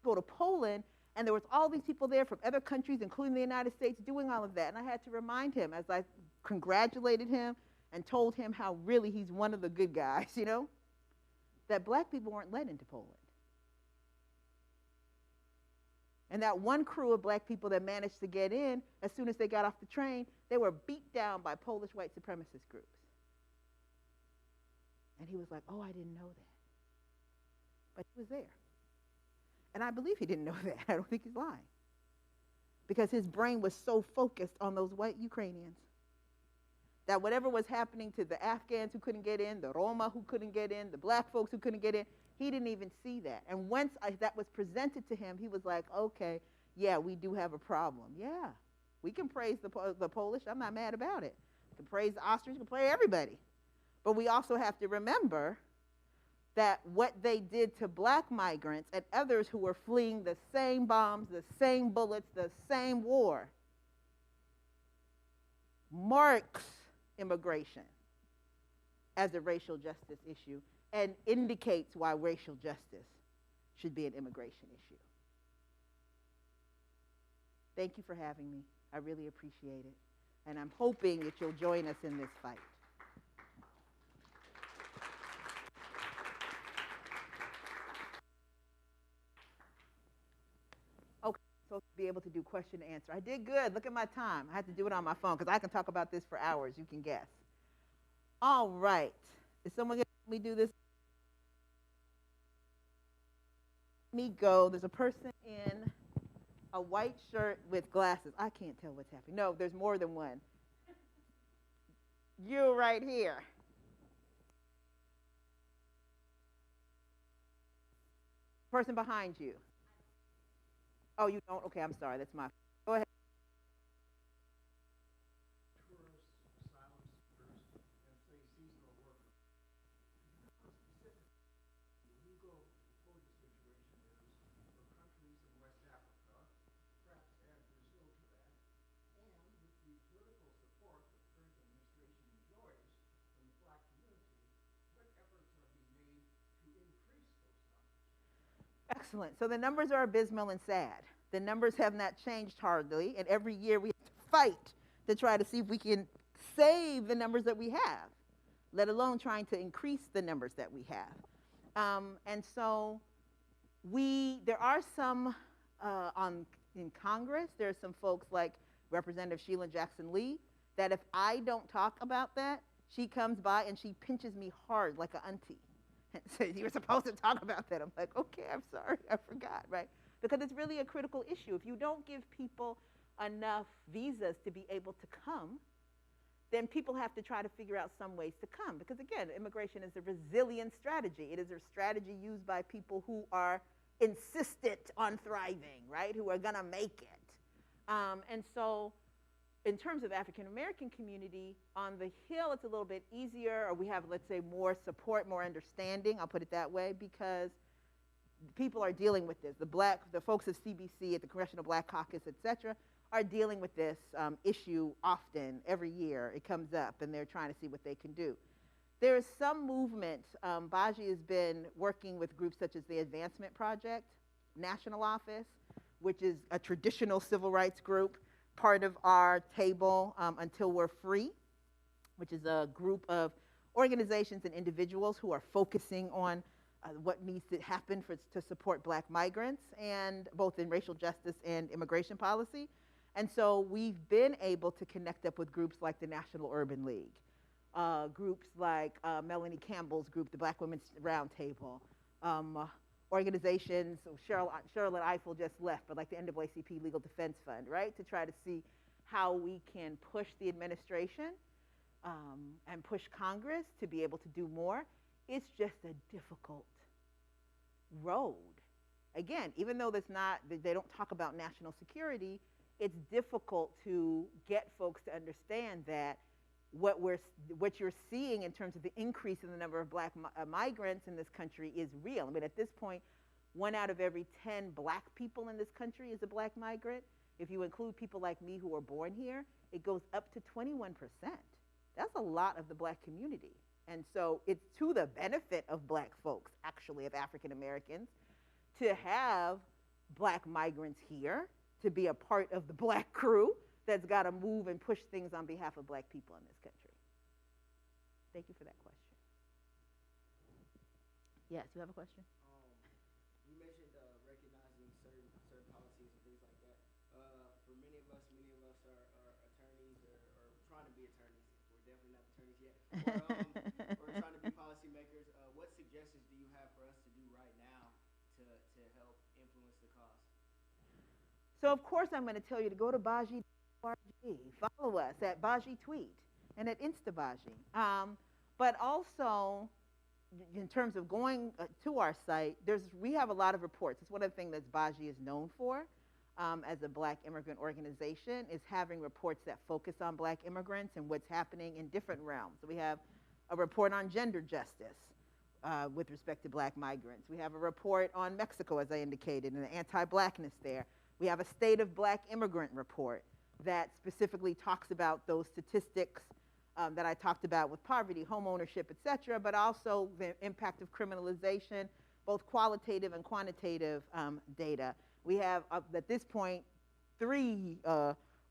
Go to Poland, and there was all these people there from other countries, including the United States, doing all of that. And I had to remind him as I congratulated him and told him how really he's one of the good guys, you know, that black people weren't let into Poland. And that one crew of black people that managed to get in, as soon as they got off the train, they were beat down by Polish white supremacist groups. And he was like, oh, I didn't know that. But he was there. And I believe he didn't know that. I don't think he's lying. Because his brain was so focused on those white Ukrainians that whatever was happening to the Afghans who couldn't get in, the Roma who couldn't get in, the black folks who couldn't get in, he didn't even see that. And once that was presented to him, he was like, okay, yeah, we do have a problem. Yeah, we can praise the Polish. I'm not mad about it. We can praise the Austrians. We can praise everybody. But we also have to remember that what they did to black migrants and others who were fleeing the same bombs, the same bullets, the same war, marks immigration as a racial justice issue and indicates why racial justice should be an immigration issue. Thank you for having me. I really appreciate it. And I'm hoping that you'll join us in this fight. Okay, so to be able to do question and answer. I did good. Look at my time. I had to do it on my phone because I can talk about this for hours. You can guess. All right. Is someone going to help me do this? Let me go. There's a person in a white shirt with glasses. I can't tell what's happening. No, there's more than one. You right here. Person behind you. Oh, you don't? Okay, I'm sorry. That's my. Go ahead. Excellent. So the numbers are abysmal and sad. The numbers have not changed hardly, and every year we have to fight to try to see if we can save the numbers that we have, let alone trying to increase the numbers that we have. And so there are some in Congress, there are some folks like Representative Sheila Jackson Lee, that if I don't talk about that, she comes by and she pinches me hard like an auntie. And says, you were supposed to talk about that. I'm like, okay, I'm sorry, I forgot, right? Because it's really a critical issue. If you don't give people enough visas to be able to come, then people have to try to figure out some ways to come. Because again, immigration is a resilient strategy. It is a strategy used by people who are insistent on thriving, right? Who are gonna make it. And so in terms of African American community, on the Hill it's a little bit easier, or we have, let's say, more support, more understanding, I'll put it that way, because people are dealing with this. The folks of CBC at the Congressional Black Caucus, et cetera, are dealing with this issue often. Every year it comes up and they're trying to see what they can do. There is some movement. BAJI has been working with groups such as the Advancement Project, National Office, which is a traditional civil rights group, part of our table Until We're Free, which is a group of organizations and individuals who are focusing on what needs to happen to support black migrants, and both in racial justice and immigration policy. And so we've been able to connect up with groups like the National Urban League, groups like Melanie Campbell's group, the Black Women's Roundtable, organizations, so Charlotte Eiffel just left, but like the NAACP Legal Defense Fund, right? To try to see how we can push the administration and push Congress to be able to do more. It's just a difficult road. Again, even though they don't talk about national security, it's difficult to get folks to understand that what you're seeing in terms of the increase in the number of black migrants in this country is real. I mean, at this point, 1 out of every 10 black people in this country is a black migrant. If you include people like me who were born here, it goes up to 21%. That's a lot of the black community. And so it's to the benefit of black folks, actually, of African Americans, to have black migrants here, to be a part of the black crew that's got to move and push things on behalf of black people in this country. Thank you for that question. Yes, you have a question? You mentioned recognizing certain policies and things like that. For many of us are attorneys or trying to be attorneys. We're definitely not attorneys yet. Or trying to be policymakers. What suggestions do you have for us to do right now to help influence the cause? So, of course, I'm going to tell you to go to BAJI.org. Follow us at BAJI Tweet and at InstaBAJI. But also, in terms of going to our site, we have a lot of reports. It's one of the things that BAJI is known for as a black immigrant organization, is having reports that focus on black immigrants and what's happening in different realms. So we have a report on gender justice with respect to black migrants. We have a report on Mexico, as I indicated, and the anti-blackness there. We have a State of Black Immigrant report that specifically talks about those statistics that I talked about with poverty, home ownership, et cetera, but also the impact of criminalization, both qualitative and quantitative data. We have, at this point, 3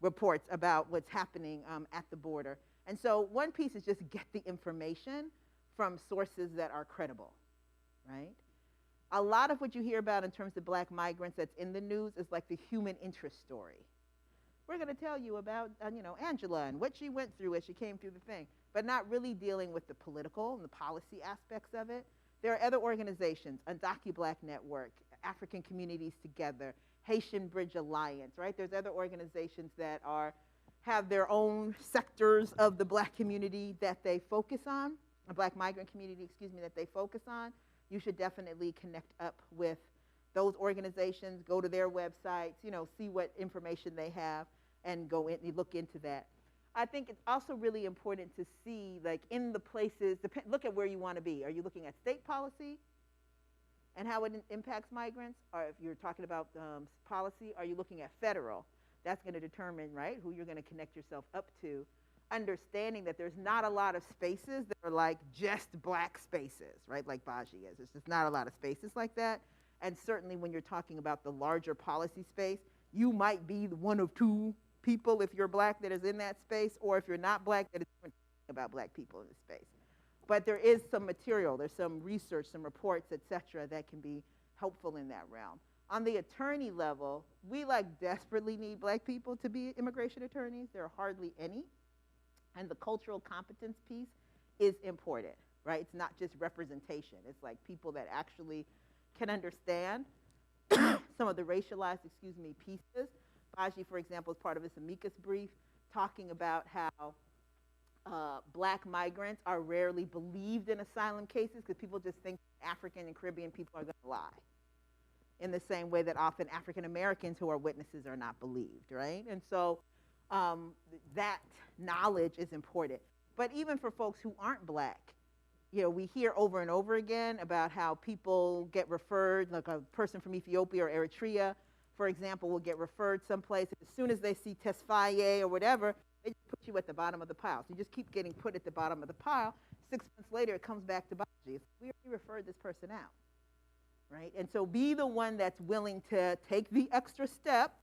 reports about what's happening at the border. And so one piece is just get the information from sources that are credible, right? A lot of what you hear about in terms of black migrants that's in the news is like the human interest story. We're going to tell you about, Angela and what she went through as she came through the thing, but not really dealing with the political and the policy aspects of it. There are other organizations, UndocuBlack Network, African Communities Together, Haitian Bridge Alliance, right? There's other organizations that have their own sectors of the black community that they focus on, a black migrant community, that they focus on. You should definitely connect up with those organizations, go to their websites, see what information they have, and go in and look into that. I think it's also really important to see, like, in the places, look at where you want to be. Are you looking at state policy and how it impacts migrants? Or if you're talking about policy, are you looking at federal? That's going to determine, right, who you're going to connect yourself up to. Understanding that there's not a lot of spaces that are like just black spaces, right, like BAJI is. There's just not a lot of spaces like that. And certainly when you're talking about the larger policy space, you might be one of 2 people, if you're black, that is in that space, or if you're not black, that is about black people in the space. But there is some material, there's some research, some reports, et cetera, that can be helpful in that realm. On the attorney level, we desperately need black people to be immigration attorneys. There are hardly any. And the cultural competence piece is important, right? It's not just representation. It's like people that actually can understand some of the racialized, pieces. BAJI, for example, is part of this amicus brief talking about how black migrants are rarely believed in asylum cases because people just think African and Caribbean people are going to lie, in the same way that often African Americans who are witnesses are not believed, right? And so that knowledge is important. But even for folks who aren't black, we hear over and over again about how people get referred, like a person from Ethiopia or Eritrea, for example, will get referred someplace. As soon as they see Tesfaye or whatever, they just put you at the bottom of the pile. So you just keep getting put at the bottom of the pile. 6 months later, it comes back to BAJI. We already referred this person out, right? And so be the one that's willing to take the extra step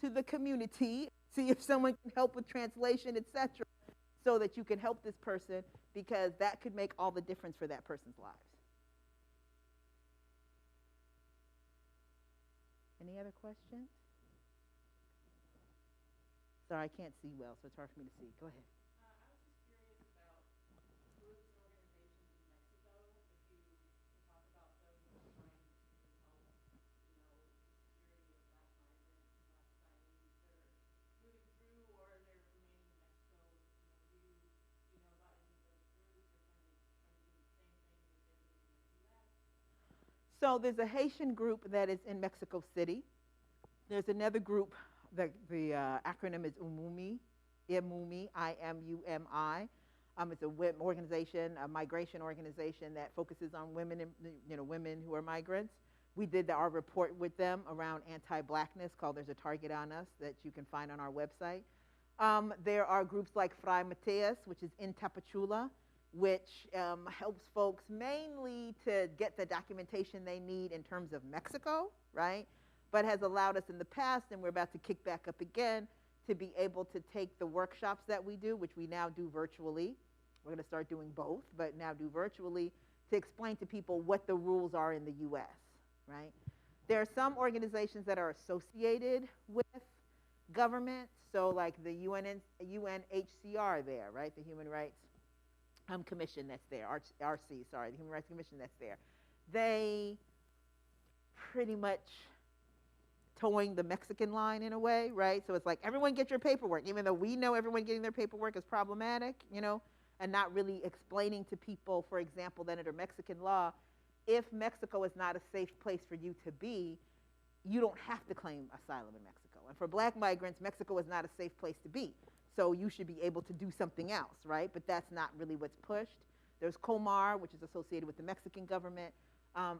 to the community, see if someone can help with translation, et cetera, so that you can help this person, because that could make all the difference for that person's lives. Any other questions? Sorry, I can't see well, so it's hard for me to see. Go ahead. I was just curious about groups and organizations in Mexico, if you can talk about those that are trying to help, the security of black migrants and black asylums that are moving through or they're remaining in Mexico. Do you know about any of those groups or trying to do the same thing as they're doing in the U.S.? So there's a Haitian group that is in Mexico City. There's another group, the acronym is UMUMI, I-M-U-M-I. It's a organization, a migration organization that focuses on women, women who are migrants. We did our report with them around anti-blackness called There's a Target on Us that you can find on our website. There are groups like Fray Mateus, which is in Tapachula, which helps folks mainly to get the documentation they need in terms of Mexico, right? But has allowed us in the past, and we're about to kick back up again, to be able to take the workshops that we do, which we now do virtually. We're going to start doing both, but now do virtually, to explain to people what the rules are in the US, right? There are some organizations that are associated with government, so like the UNHCR there, right? The Human Rights Commission that's there, RC, sorry, the Human Rights Commission that's there. They pretty much towing the Mexican line in a way, right? So it's like, everyone get your paperwork, even though we know everyone getting their paperwork is problematic, you know, and not really explaining to people, for example, that under Mexican law, if Mexico is not a safe place for you to be, you don't have to claim asylum in Mexico. And for black migrants, Mexico is not a safe place to be. So you should be able to do something else, right? But that's not really what's pushed. There's COMAR, which is associated with the Mexican government.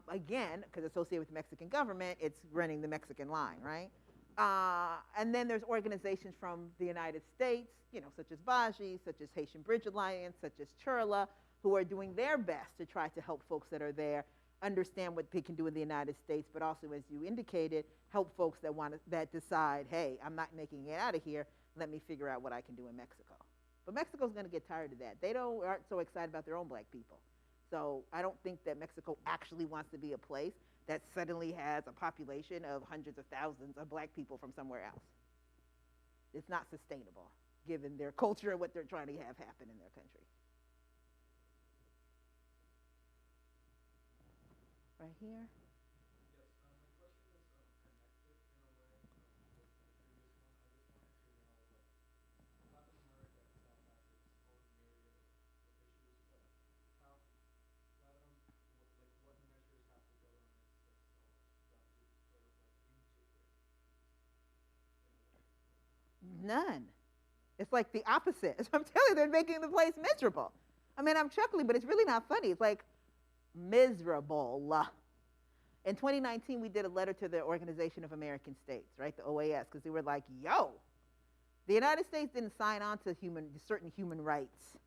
Again, because associated with the Mexican government, it's running the Mexican line, right? And then there's organizations from the United States, you know, such as BAJI, such as Haitian Bridge Alliance, such as Churla, who are doing their best to try to help folks that are there understand what they can do in the United States, but also, as you indicated, help folks that decide, hey, I'm not making it out of here. Let me figure out what I can do in Mexico. But Mexico's going to get tired of that. They aren't so excited about their own black people. So I don't think that Mexico actually wants to be a place that suddenly has a population of hundreds of thousands of black people from somewhere else. It's not sustainable, given their culture and what they're trying to have happen in their country. Right here. None. It's like the opposite. I'm telling you, they're making the place miserable. I mean, I'm chuckling, but it's really not funny. It's like miserable. In 2019, we did a letter to the Organization of American States, right, the OAS, because they were like, yo, the United States didn't sign on to certain human rights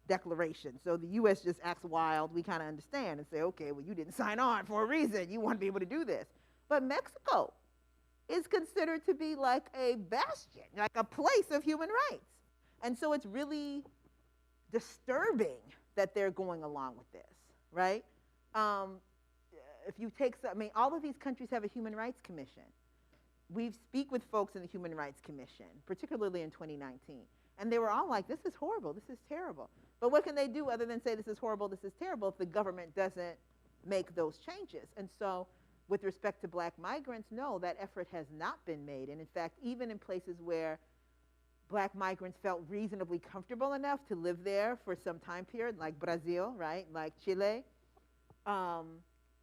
declarations. So the U.S. just acts wild. We kind of understand and say, okay, well, you didn't sign on for a reason. You want to be able to do this. But Mexico is considered to be like a bastion, like a place of human rights. And so it's really disturbing that they're going along with this, right? If you take, I mean, all of these countries have a human rights commission. We speak with folks in the Human Rights Commission, particularly in 2019, and they were all like, this is horrible, this is terrible. But what can they do other than say this is horrible, this is terrible, if the government doesn't make those changes? And so with respect to black migrants, no, that effort has not been made. And in fact, even in places where black migrants felt reasonably comfortable enough to live there for some time period, like Brazil, right, like Chile,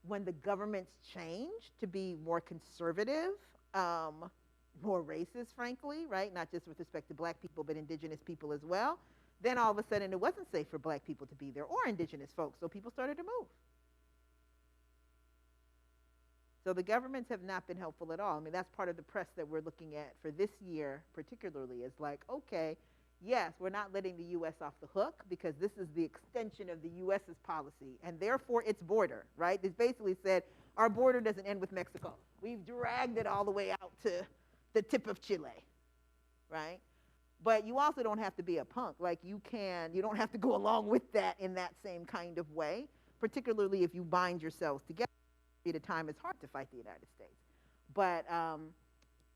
when the governments changed to be more conservative, more racist, frankly, right, not just with respect to black people, but indigenous people as well, then all of a sudden it wasn't safe for black people to be there or indigenous folks, so people started to move. So the governments have not been helpful at all. I mean, that's part of the press that we're looking at for this year particularly, is like, okay, yes, we're not letting the U.S. off the hook because this is the extension of the U.S.'s policy and therefore its border, right? They basically said our border doesn't end with Mexico. We've dragged it all the way out to the tip of Chile, right? But you also don't have to be a punk. Like you don't have to go along with that in that same kind of way, particularly if you bind yourselves together. At a time, it's hard to fight the United States. But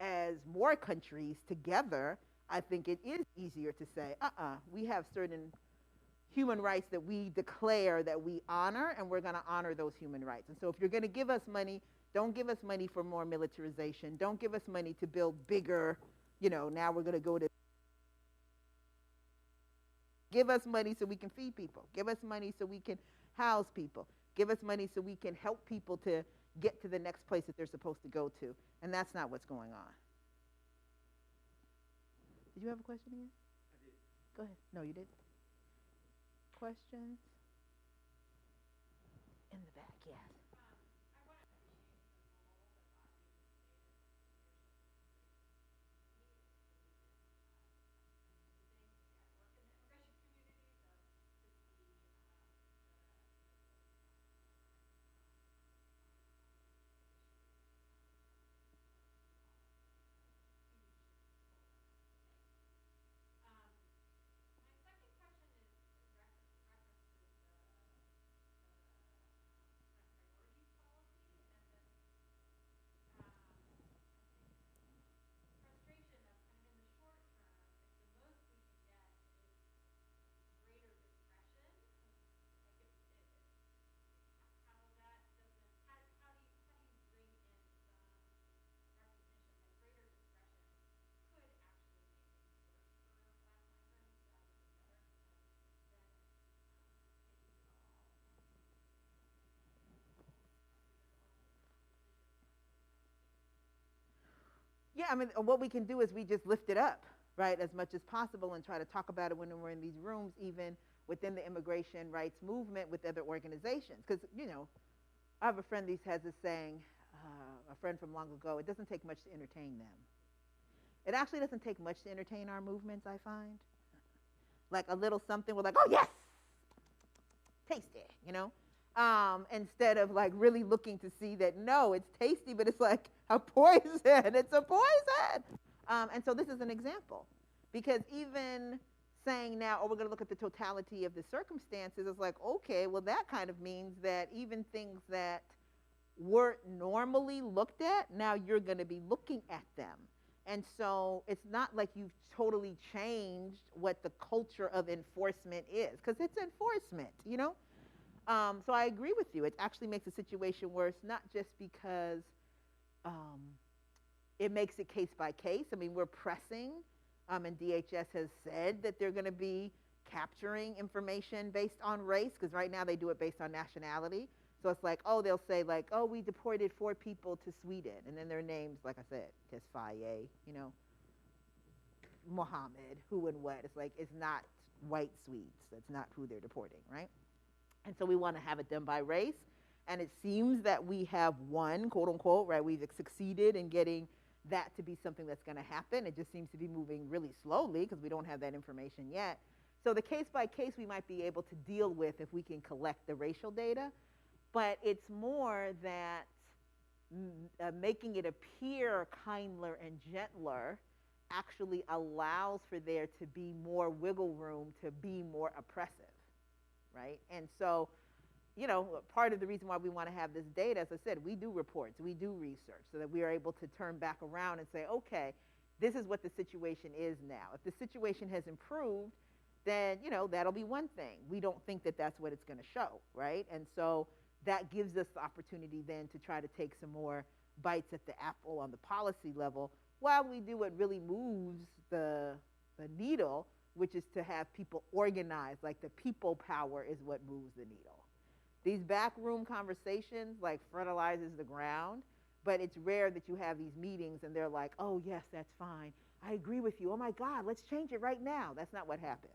as more countries together, I think it is easier to say, we have certain human rights that we declare that we honor, and we're going to honor those human rights. And so if you're going to give us money, don't give us money for more militarization. Don't give us money to build bigger, now we're going to go to. Give us money so we can feed people. Give us money so we can house people. Give us money so we can help people to get to the next place that they're supposed to go to. And that's not what's going on. Did you have a question here? I did. Go ahead. No, you did. Questions? In the back, yes. I mean, what we can do is we just lift it up, right, as much as possible and try to talk about it when we're in these rooms, even within the immigration rights movement with other organizations. Because, you know, I have a friend who has this saying, a friend from long ago, it doesn't take much to entertain them. It actually doesn't take much to entertain our movements, I find. Like a little something, we're like, oh, yes, tasty, you know? Instead of like really looking to see that, no, it's tasty, but it's like a poison. It's a poison. And so this is an example. Because even saying now, oh, we're going to look at the totality of the circumstances, it's like, okay, well, that kind of means that even things that weren't normally looked at, now you're going to be looking at them. And so it's not like you've totally changed what the culture of enforcement is, because it's enforcement, you know? So I agree with you. It actually makes the situation worse, not just because it makes it case by case. I mean, we're pressing, and DHS has said that they're going to be capturing information based on race, because right now they do it based on nationality. So it's like, oh, they'll say like, oh, we deported 4 people to Sweden, and then their names, like I said, Tesfaye, you know, Mohammed, who and what. It's like, it's not white Swedes. That's not who they're deporting, right? And so we want to have it done by race. And it seems that we have won, quote unquote, right? We've succeeded in getting that to be something that's going to happen. It just seems to be moving really slowly because we don't have that information yet. So the case by case we might be able to deal with if we can collect the racial data. But it's more that making it appear kinder and gentler actually allows for there to be more wiggle room to be more oppressive, right? And so, you know, part of the reason why we want to have this data, as I said, we do reports, we do research, so that we are able to turn back around and say, okay, this is what the situation is now. If the situation has improved, then, you know, that'll be one thing. We don't think that that's what it's going to show, right? And so that gives us the opportunity then to try to take some more bites at the apple on the policy level while we do what really moves the needle, which is to have people organized. Like the people power is what moves the needle. These backroom conversations like fertilizes the ground, but it's rare that you have these meetings and they're like, oh yes, that's fine. I agree with you. Oh my God, let's change it right now. That's not what happens.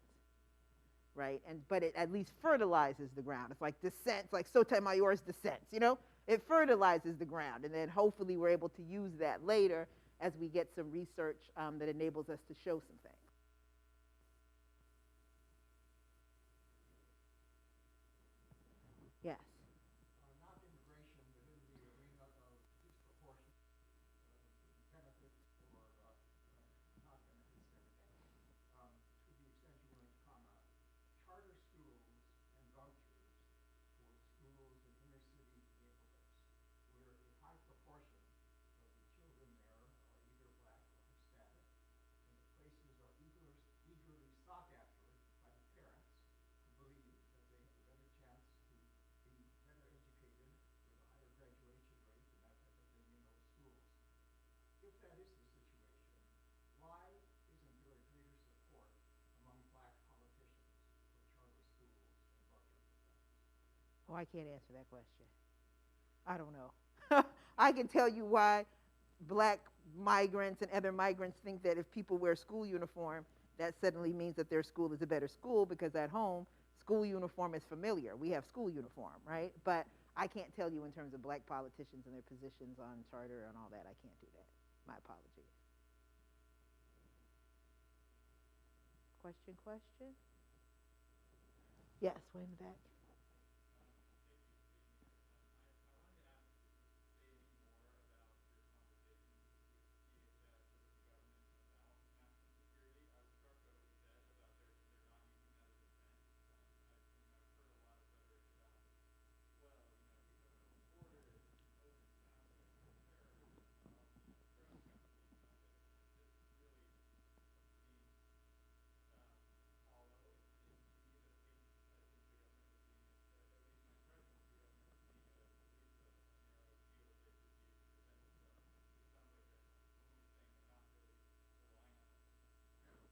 Right? But it at least fertilizes the ground. It's like dissents, like Sotomayor's dissents, you know? It fertilizes the ground, and then hopefully we're able to use that later as we get some research that enables us to show some things. Yes. Not immigration, but in the arena of disproportionate benefits or not benefits and everything. To the extent you're willing to comment, charter schools and vouchers for schools in inner city neighborhoods, where a high proportion of the children there are either black or Hispanic, and the places are eagerly sought after by the parents who believe that they have a better chance to be better educated with a higher graduation rate and that type of thing in those schools. If that is the situation, why isn't there a greater support among black politicians for charter schools and voucher programs? Oh, I can't answer that question. I don't know. I can tell you why black migrants and other migrants think that if people wear school uniform, that suddenly means that their school is a better school, because at home, school uniform is familiar. We have school uniform, right? But I can't tell you in terms of black politicians and their positions on charter and all that. I can't do that. My apologies. Question? Yes, way in the back.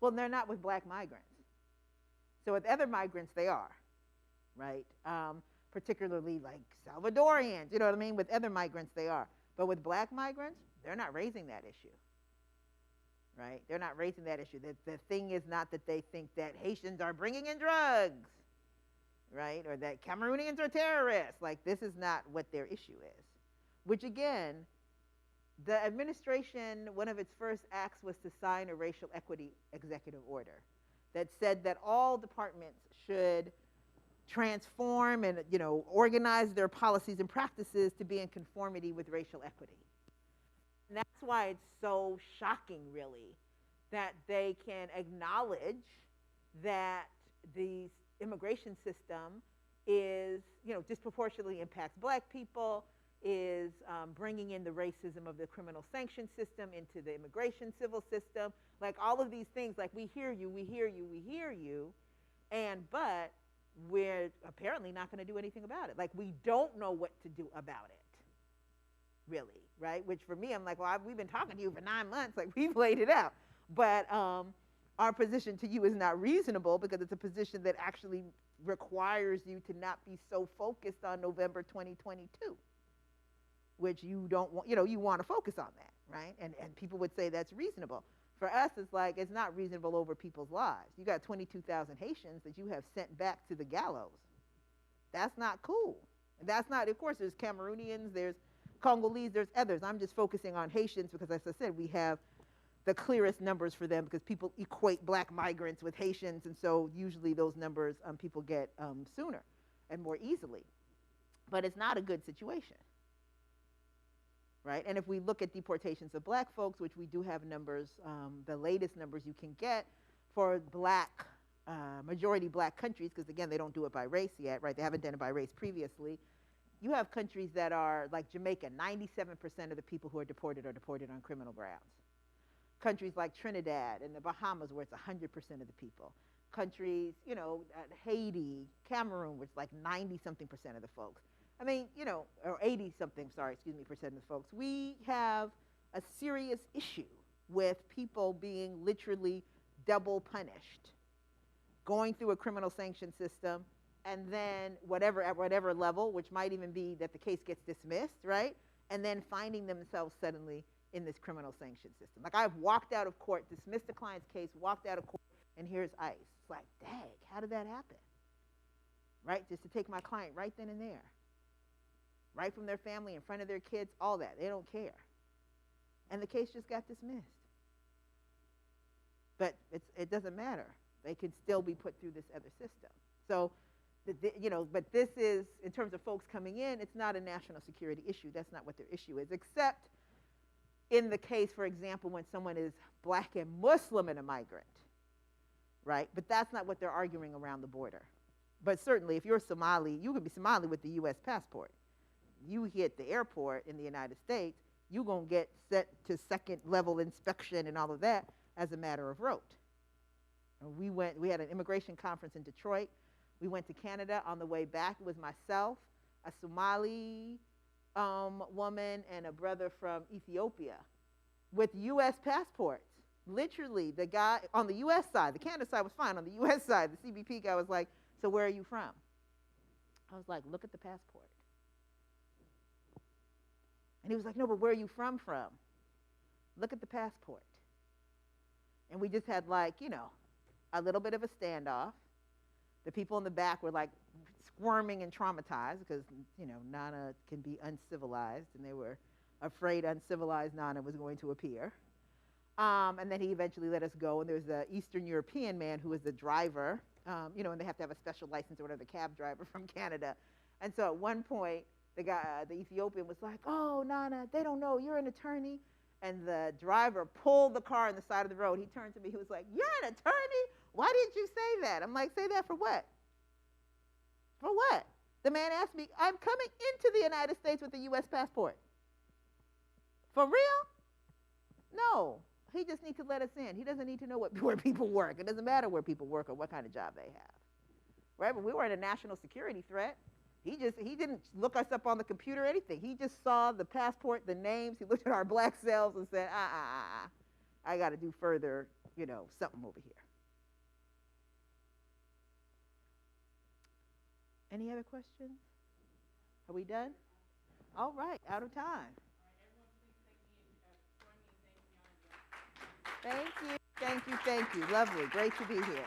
Well, they're not with black migrants. So with other migrants, they are, right? Particularly like Salvadorians, you know what I mean? With other migrants, they are. But with black migrants, they're not raising that issue. right? They're not raising that issue. The thing is not that they think that Haitians are bringing in drugs, right? Or that Cameroonians are terrorists. Like, this is not what their issue is. Which, again, the administration, one of its first acts was to sign a racial equity executive order that said that all departments should transform and, you know, organize their policies and practices to be in conformity with racial equity. And that's why it's so shocking, really, that they can acknowledge that the immigration system is, you know, disproportionately impacts black people, is bringing in the racism of the criminal sanction system into the immigration civil system, like all of these things, like we hear you, we hear you, we hear you, but we're apparently not going to do anything about it. Like, we don't know what to do about it, really, right? Which for me, I'm like, well, we've been talking to you for 9 months, like we've laid it out. But our position to you is not reasonable because it's a position that actually requires you to not be so focused on November 2022. Which you don't want, you know, you want to focus on that, right? And people would say that's reasonable. For us, it's like, it's not reasonable over people's lives. You got 22,000 Haitians that you have sent back to the gallows. That's not cool. And that's not, of course, there's Cameroonians, there's Congolese, there's others. I'm just focusing on Haitians because, as I said, we have the clearest numbers for them because people equate black migrants with Haitians, and so usually those numbers people get sooner and more easily. But it's not a good situation. Right? And if we look at deportations of black folks, which we do have numbers, the latest numbers you can get for black, majority black countries, because again, they don't do it by race yet, right? They haven't done it by race previously. You have countries that are like Jamaica, 97% of the people who are deported on criminal grounds. Countries like Trinidad and the Bahamas, where it's 100% of the people. Countries, you know, Haiti, Cameroon, which is like 90-something percent of the folks. I mean, you know, or 80-something, percent of the folks. We have a serious issue with people being literally double punished, going through a criminal sanction system, and then at whatever level, which might even be that the case gets dismissed, right? And then finding themselves suddenly in this criminal sanction system. Like, I've walked out of court, dismissed the client's case, walked out of court, and here's ICE. It's like, dang, how did that happen? Right? Just to take my client right then and there. Right from their family, in front of their kids, all that. They don't care. And the case just got dismissed. But it doesn't matter. They can still be put through this other system. So, you know, but this is, in terms of folks coming in, it's not a national security issue. That's not what their issue is, except in the case, for example, when someone is black and Muslim and a migrant, right? But that's not what they're arguing around the border. But certainly, if you're Somali, you can be Somali with the U.S. passport. You hit the airport in the United States, you're going to get set to second level inspection and all of that as a matter of rote. And we had an immigration conference in Detroit. We went to Canada. On the way back, it was myself, a Somali woman, and a brother from Ethiopia with U.S. passports. Literally, the guy on the U.S. side, the Canada side was fine. On the U.S. side, the CBP guy was like, so where are you from? I was like, look at the passport. And he was like, no, but where are you from? Look at the passport. And we just had, like, you know, a little bit of a standoff. The people in the back were like squirming and traumatized because, you know, Nana can be uncivilized, and they were afraid uncivilized Nana was going to appear. And then he eventually let us go, and there was an Eastern European man who was the driver, you know, and they have to have a special license or whatever, the cab driver from Canada. And so at one point, the guy, the Ethiopian, was like, oh, Nana, they don't know, you're an attorney. And the driver pulled the car on the side of the road. He turned to me, he was like, you're an attorney? Why didn't you say that? I'm like, say that for what? For what? The man asked me, I'm coming into the United States with a U.S. passport. For real? No. He just needs to let us in. He doesn't need to know where people work. It doesn't matter where people work or what kind of job they have. Right? But we weren't a national security threat. He didn't look us up on the computer or anything. He just saw the passport, the names. He looked at our black cells and said, I got to do further, you know, something over here. Any other questions? Are we done? All right, out of time. Thank you, thank you, thank you. Lovely, great to be here.